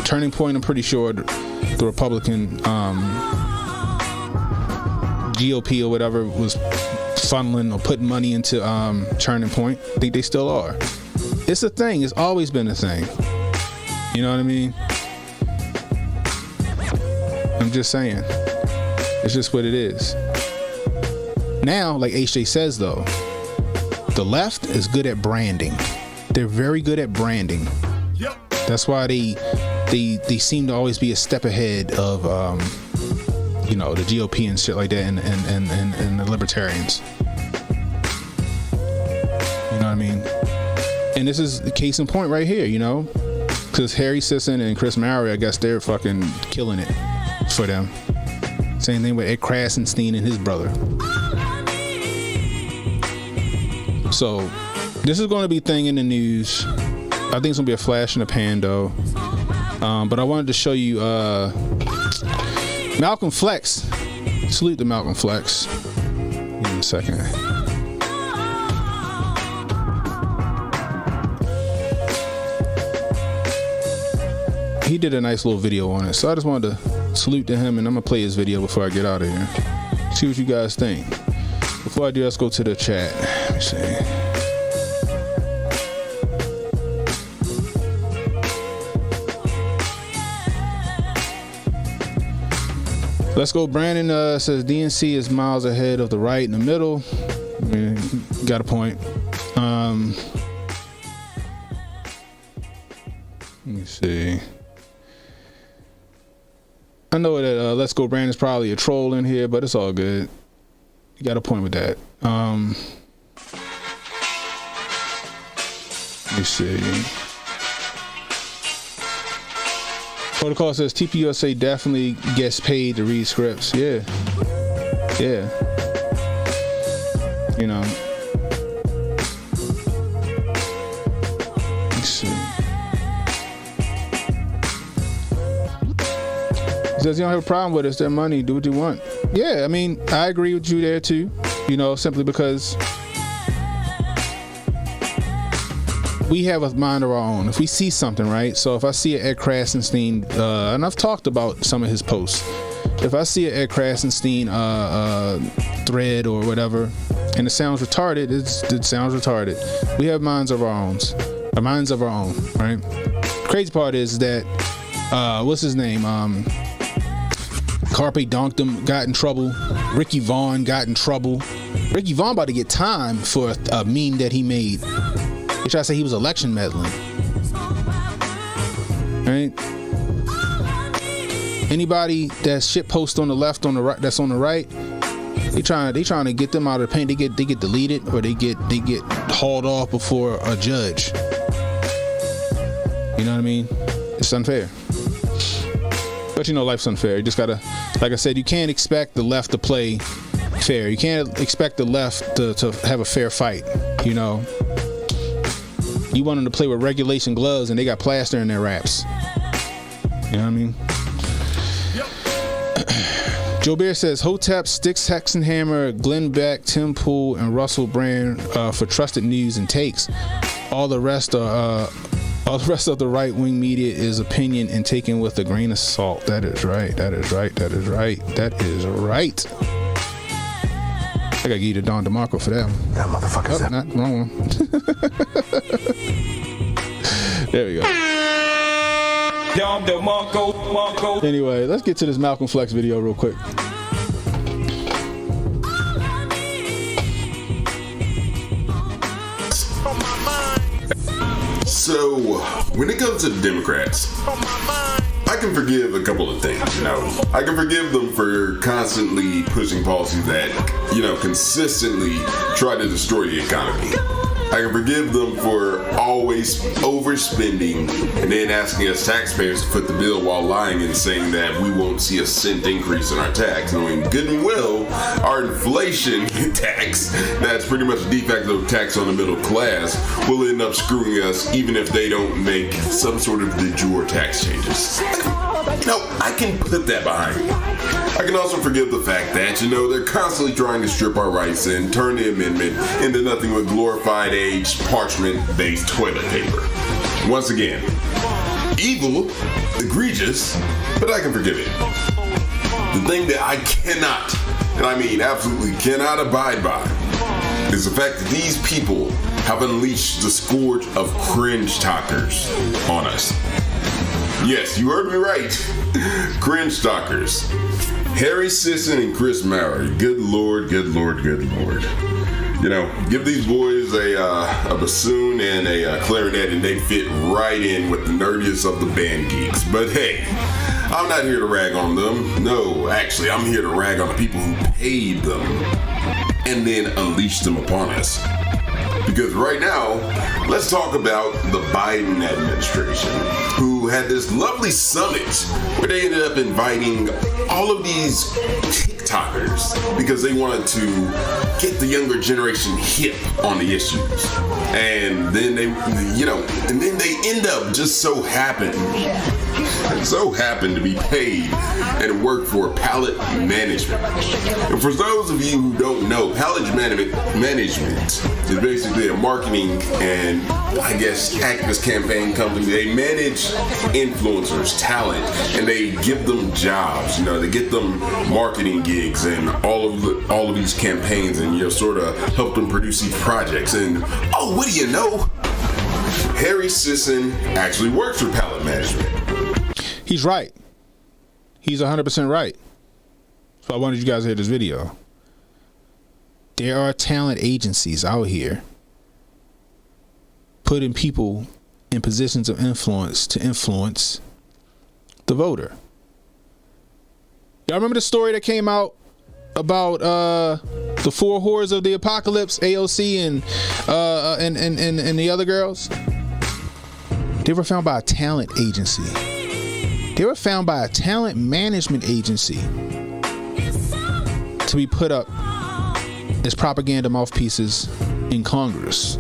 Turning Point. I'm pretty sure the Republican GOP or whatever was funneling or putting money into Turning Point. I think they still are. It's a thing. It's always been a thing. You know what I mean? I'm just saying. It's just what it is. Now, like HJ says though, the left is good at branding. They're very good at branding. Yep. That's why they seem to always be a step ahead of you know, the GOP and shit like that, and the libertarians. You know what I mean? And this is the case in point right here, you know, because Harry Sisson and Chris Mowry, I guess they're fucking killing it for them. Same thing with Ed Krasenstein and his brother. So this is going to be a thing in the news. I think it's going to be a flash in the pan though. But I wanted to show you Malcolm Flex. Salute to Malcolm Flex. In a second. He did a nice little video on it, so I just wanted to salute to him, and I'm gonna play his video before I get out of here. See what you guys think. Before I do, let's go to the chat. Let me see. Let's go. Brandon says DNC is miles ahead of the right in the middle. I mean, got a point. Let me see. I know that Let's Go Brandon's probably a troll in here, but it's all good. You got a point with that. Let me see. Protocol says TPUSA definitely gets paid to read scripts. Yeah. You know. Let's see. He says you don't have a problem with it. It's their money. Do what you want. Yeah, I mean, I agree with you there too. You know, simply because we have a mind of our own. If we see something, right? So if I see an Ed Krasenstein, and I've talked about some of his posts. If I see an Ed Krasenstein thread or whatever, and it sounds retarded, it sounds retarded. We have minds of our own. Minds of our own, right? Crazy part is that, what's his name? Carpe Donktum got in trouble. Ricky Vaughn got in trouble. Ricky Vaughn about to get time for a meme that he made. They try to say he was election meddling. Right? Anybody that's shit post on the left, on the right, that's on the right, they trying to get them out of the paint. They get deleted, or they get hauled off before a judge. You know what I mean? It's unfair. But you know, life's unfair. You just gotta, like I said, you can't expect the left to play fair. You can't expect the left to have a fair fight. You know, you want them to play with regulation gloves, and they got plaster in their wraps. You know what I mean? Joe Bear says Hotep, Sticks, Hexenhammer, Glenn Beck, Tim Pool, and Russell Brand for trusted news and takes. All the rest of the right-wing media is opinion and taken with a grain of salt. That is right. That is right. That is right. That is right. I gotta give you to Don DeMarco for that one. That motherfucker's oh, not wrong one. There we go. Don DeMarco. Anyway, let's get to this Malcolm Flex video real quick. So, when it comes to the Democrats, I can forgive a couple of things, you know. I can forgive them for constantly pushing policies that, you know, consistently try to destroy the economy. I can forgive them for always overspending and then asking us taxpayers to foot the bill while lying and saying that we won't see a cent increase in our tax, knowing good and well our inflation tax, that's pretty much a de facto tax on the middle class, will end up screwing us even if they don't make some sort of de jure tax changes. No, I can put that behind me. I can also forgive the fact that, they're constantly trying to strip our rights and turn the amendment into nothing but glorified aged parchment-based toilet paper. Once again, evil, egregious, but I can forgive it. The thing that I cannot, and I mean absolutely cannot abide by, is the fact that these people have unleashed the scourge of cringe talkers on us. Yes, you heard me right. Cringe talkers. Harry Sisson and Chris Mowry. Good lord, good lord, good lord. Give these boys a bassoon and a clarinet and they fit right in with the nerdiest of the band geeks. But hey, I'm not here to rag on them. No, actually, I'm here to rag on the people who paid them and then unleashed them upon us. Because right now, let's talk about the Biden administration, who had this lovely summit where they ended up inviting all of these TikTokers because they wanted to get the younger generation hip on the issues. And then they end up just so happened to be paid and work for Palette Management. And for those of you who don't know, Palette Management is basically a marketing and I guess activist campaign company. They manage influencers, talent, and they give them jobs. They get them marketing gigs and all of these campaigns, and sort of help them produce these projects. And what do you know? Harry Sisson actually works for Palette Management. He's right. He's 100% right. So I wanted you guys to hear this video. There are talent agencies out here putting people in positions of influence to influence the voter. Y'all remember the story that came out about the four whores of the apocalypse, AOC and the other girls? They were found by a talent agency. They were found by a talent management agency to be put up as propaganda mouthpieces in Congress.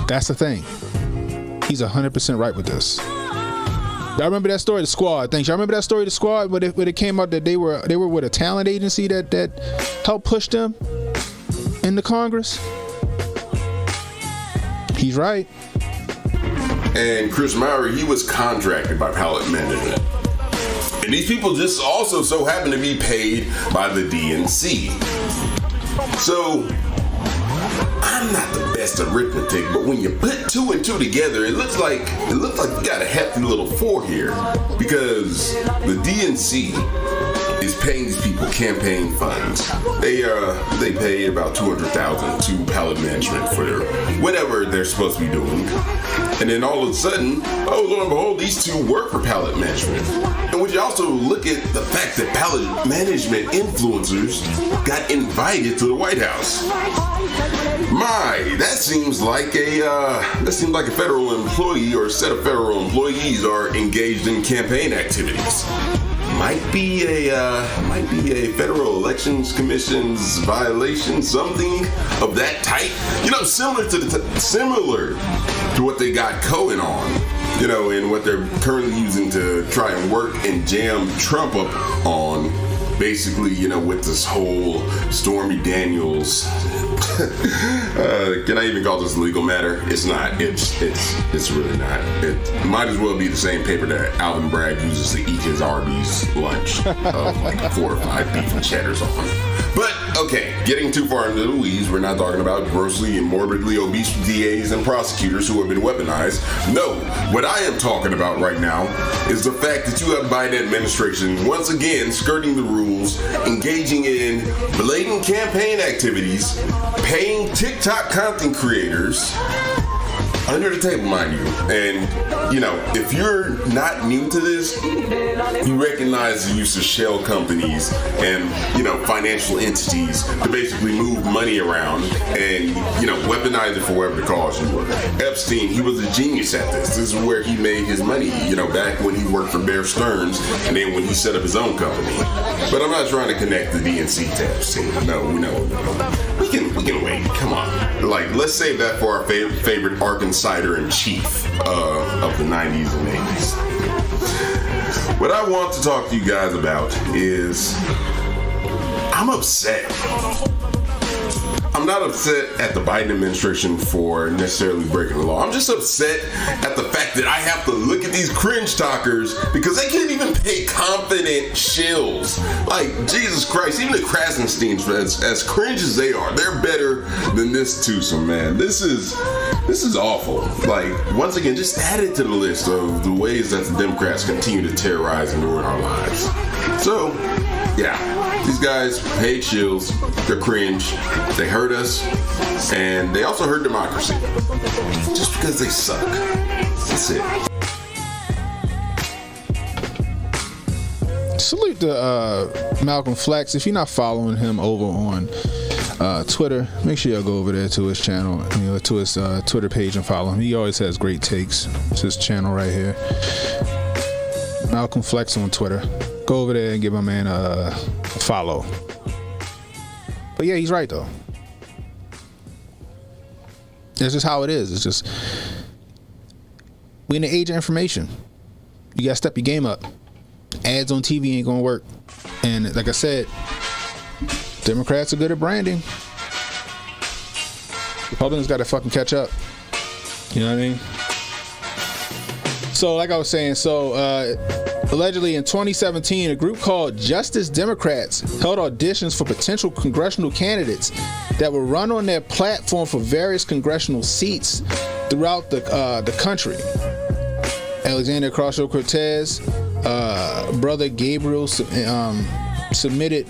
That's the thing. He's 100% right with this. Y'all remember that story, The Squad? Thanks. Y'all remember that story, The Squad, where it came out that they were with a talent agency that helped push them into Congress? He's right. And Chris Mowry, he was contracted by Palette Management. And these people just also so happen to be paid by the DNC. So, I'm not the best at arithmetic, but when you put 2 and 2 together, it looks like you got a hefty little 4 here. Because the DNC is paying these people campaign funds. They pay about $200,000 to Palette Management for whatever they're supposed to be doing. And then all of a sudden, oh, lo and behold, these two work for Palette Management. And would you also look at the fact that Palette Management influencers got invited to the White House? That seems like a federal employee or a set of federal employees are engaged in campaign activities. Might be a Federal Elections Commission's violation, something of that type. Similar to what they got Cohen on, and what they're currently using to try and work and jam Trump up on. Basically, with this whole Stormy Daniels. Can I even call this a legal matter? It's not. It's really not. It might as well be the same paper that Alvin Bragg uses to eat his Arby's lunch of like 4 or 5 beef and cheddars on. But, okay, getting too far into the weeds, we're not talking about grossly and morbidly obese DAs and prosecutors who have been weaponized. No, what I am talking about right now is the fact that you have Biden administration once again skirting the rules, engaging in blatant campaign activities, paying TikTok content creators, under the table, mind you. And, you know, if you're not new to this, you recognize the use of shell companies and, you know, financial entities to basically move money around and, you know, weaponize it for whatever the cause you were. Epstein, he was a genius at this. This is where he made his money, you know, back when he worked for Bear Stearns and then when he set up his own company. But I'm not trying to connect the DNC to Epstein. No. We can wait. Come on. Like, let's save that for our favorite Arkancider-in-chief of the 90s and 80s. What I want to talk to you guys about is I'm upset. I'm not upset at the Biden administration for necessarily breaking the law. I'm just upset at the fact that I have to look at these cringe talkers because they can't even pay confident shills. Like, Jesus Christ, even the Krasensteins, as cringe as they are, they're better than this twosome, man. This is awful. Like, once again, just add it to the list of the ways that the Democrats continue to terrorize and ruin our lives. So, yeah. These guys paid shills, they're cringe, they hurt us, and they also hurt democracy. Just because they suck. That's it. Salute to Malcolm Flex. If you're not following him over on Twitter, make sure y'all go over there to his channel, to his Twitter page and follow him. He always has great takes. It's his channel right here. Malcolm Flex on Twitter. Go over there and give my man a follow. But yeah, he's right though. It's just how it is. It's just, we in the age of information. You gotta step your game up. Ads on TV ain't gonna work. And like I said, Democrats are good at branding. Republicans gotta fucking catch up. You know what I mean? So like I was saying, allegedly in 2017, a group called Justice Democrats held auditions for potential congressional candidates that would run on their platform for various congressional seats throughout the country. Alexandria Ocasio-Cortez, brother Gabriel submitted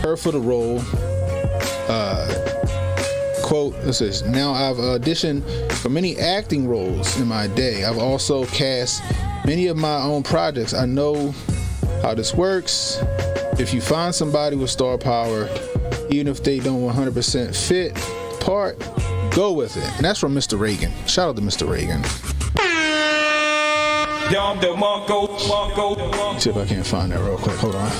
her for the role. Quote, it says, "Now I've auditioned for many acting roles in my day. I've also cast many of my own projects. I know how this works. If you find somebody with star power, even if they don't 100% fit the part, go with it." And that's from Mr. Reagan. Shout out to Mr. Reagan. See if I can't find that real quick. Hold on.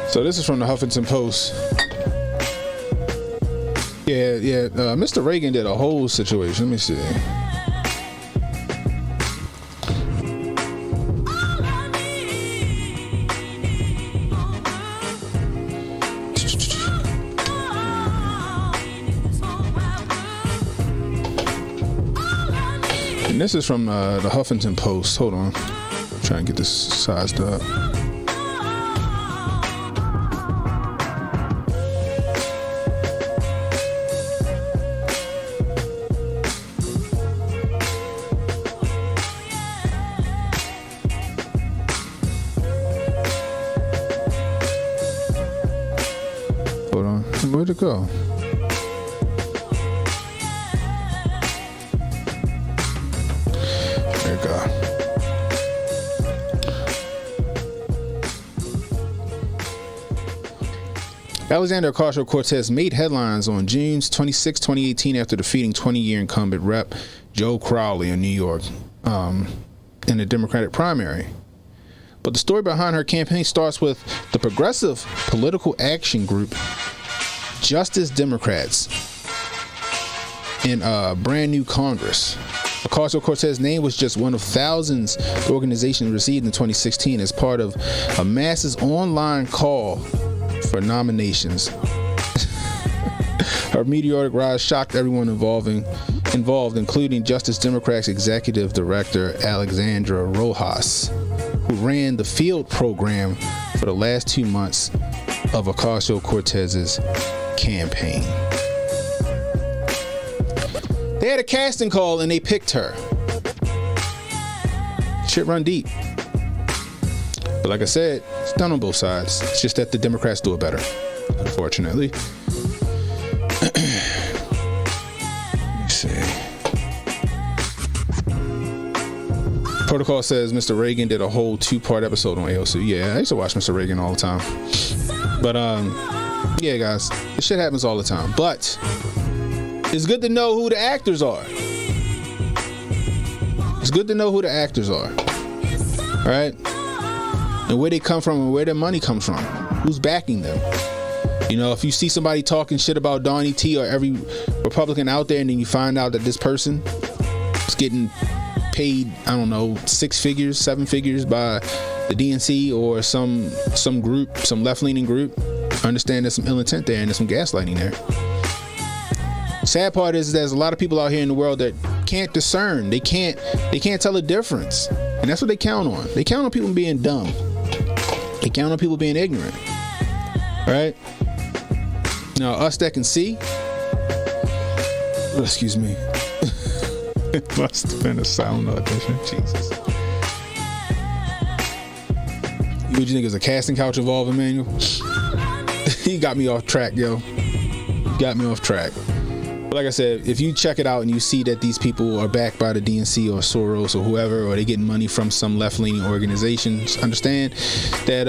So this is from the Huffington Post. Yeah. Mr. Reagan did a whole situation. Let me see. And this is from the Huffington Post. Hold on. I'm trying to get this sized up. Where'd it go? There it go. Alexandria Ocasio-Cortez made headlines on June 26, 2018 after defeating 20-year incumbent Rep. Joe Crowley in New York in the Democratic primary. But the story behind her campaign starts with the Progressive Political Action Group Justice Democrats in a brand new Congress. Ocasio-Cortez's name was just one of thousands the organization received in 2016 as part of a massive online call for nominations. Her meteoric rise shocked everyone involved, including Justice Democrats Executive Director Alexandra Rojas, who ran the field program for the last 2 months of Ocasio-Cortez's campaign. They had a casting call and they picked her. Shit run deep. But like I said, it's done on both sides. It's just that the Democrats do it better, unfortunately. Let me see. Protocol says Mr. Reagan did a whole 2-part episode on AOC. Yeah, I used to watch Mr. Reagan all the time. But yeah, guys, this shit happens all the time. But it's good to know who the actors are. It's good to know who the actors are. All right? And where they come from and where their money comes from. Who's backing them. You know, if you see somebody talking shit about Donnie T or every Republican out there and then you find out that this person is getting paid, I don't know, 6 figures, 7 figures by the DNC or some group, some left-leaning group, understand there's some ill intent there and there's some gaslighting there. Sad part is there's a lot of people out here in the world that can't discern. They can't tell the difference. And that's what they count on. They count on people being dumb. They count on people being ignorant. Right? Now, us that can see, excuse me. It must have been a sound audition. Jesus. What you think is a casting couch involved, Emmanuel? He got me off track, yo. Got me off track. But like I said, if you check it out and you see that these people are backed by the DNC or Soros or whoever, or they getting money from some left-leaning organizations, understand that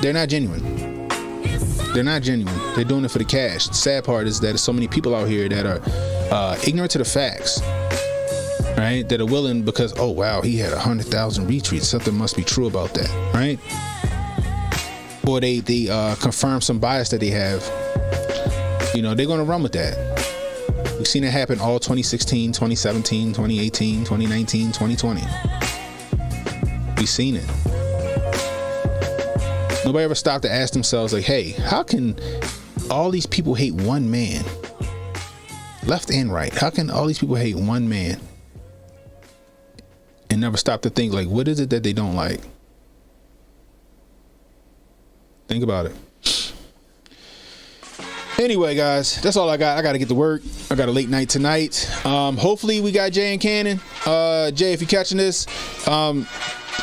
they're not genuine. They're not genuine. They're doing it for the cash. The sad part is that there's so many people out here that are ignorant to the facts, right? That are willing because, oh wow, he had 100,000 retweets. Something must be true about that, right? Or they confirm some bias that they have. You know, they're going to run with that. We've seen it happen all 2016, 2017, 2018, 2019, 2020. We've seen it. Nobody ever stopped to ask themselves, like, hey, how can all these people hate one man? Left and right. How can all these people hate one man? And never stop to think, like, what is it that they don't like? Think about it. Anyway, guys, that's all I got. I got to get to work. I got a late night tonight. Hopefully we got Jay and Cannon. Jay, if you're catching this,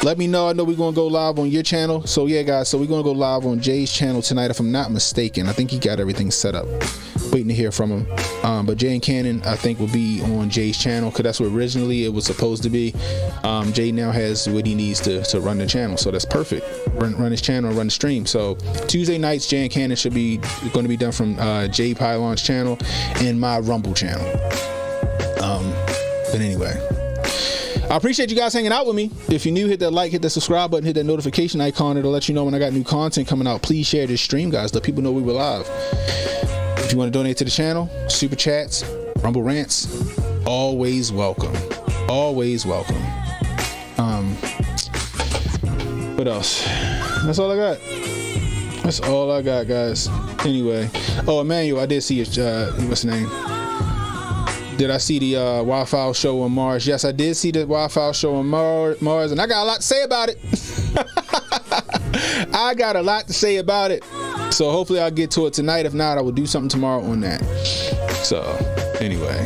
let me know. I know we're going to go live on your channel. So yeah, guys, so we're going to go live on Jay's channel tonight, if I'm not mistaken. I think he got everything set up. Waiting to hear from him. But Jay and Cannon, I think, will be on Jay's channel because that's what originally it was supposed to be. Jay now has what he needs to run the channel, so that's perfect. Run his channel, run the stream. So Tuesday nights, Jay and Cannon should be going to be done from Jay Pylon's channel and my Rumble channel. But anyway, I appreciate you guys hanging out with me. If you're new, hit that like, hit that subscribe button, hit that notification icon. It'll let you know when I got new content coming out. Please share this stream, guys. Let people know we were live. If you want to donate to the channel, super chats, Rumble rants, always welcome. Always welcome. What else? That's all I got. That's all I got, guys. Anyway, oh, Emmanuel, I did see his what's the name? Did I see the Wi-Fi show on Mars? Yes, I did see the Wi-Fi show on Mars, and I got a lot to say about it. I got a lot to say about it. So hopefully I'll get to it tonight. If not, I will do something tomorrow on that. So anyway,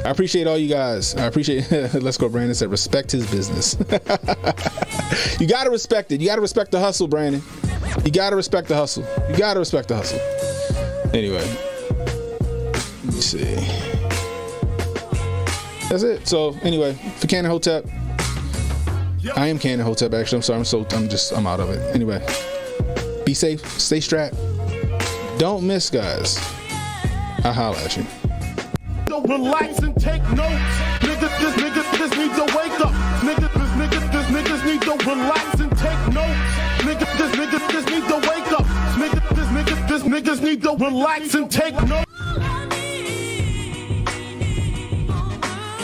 I appreciate all you guys. I appreciate Let's Go Brandon said respect his business. You gotta respect it. You gotta respect the hustle, Brandon. You gotta respect the hustle. You gotta respect the hustle. Anyway, let me see. That's it. So anyway, for Cannon Hotep, I am Cannon Hotep actually. I'm sorry. I'm out of it. Anyway, be safe. Stay strapped. Don't miss, guys. I'll holler at you. Relax and take notes. Niggas need to wake up. Niggas need to relax and take notes. Niggas need to wake up. Niggas Niggas need to relax and take notes.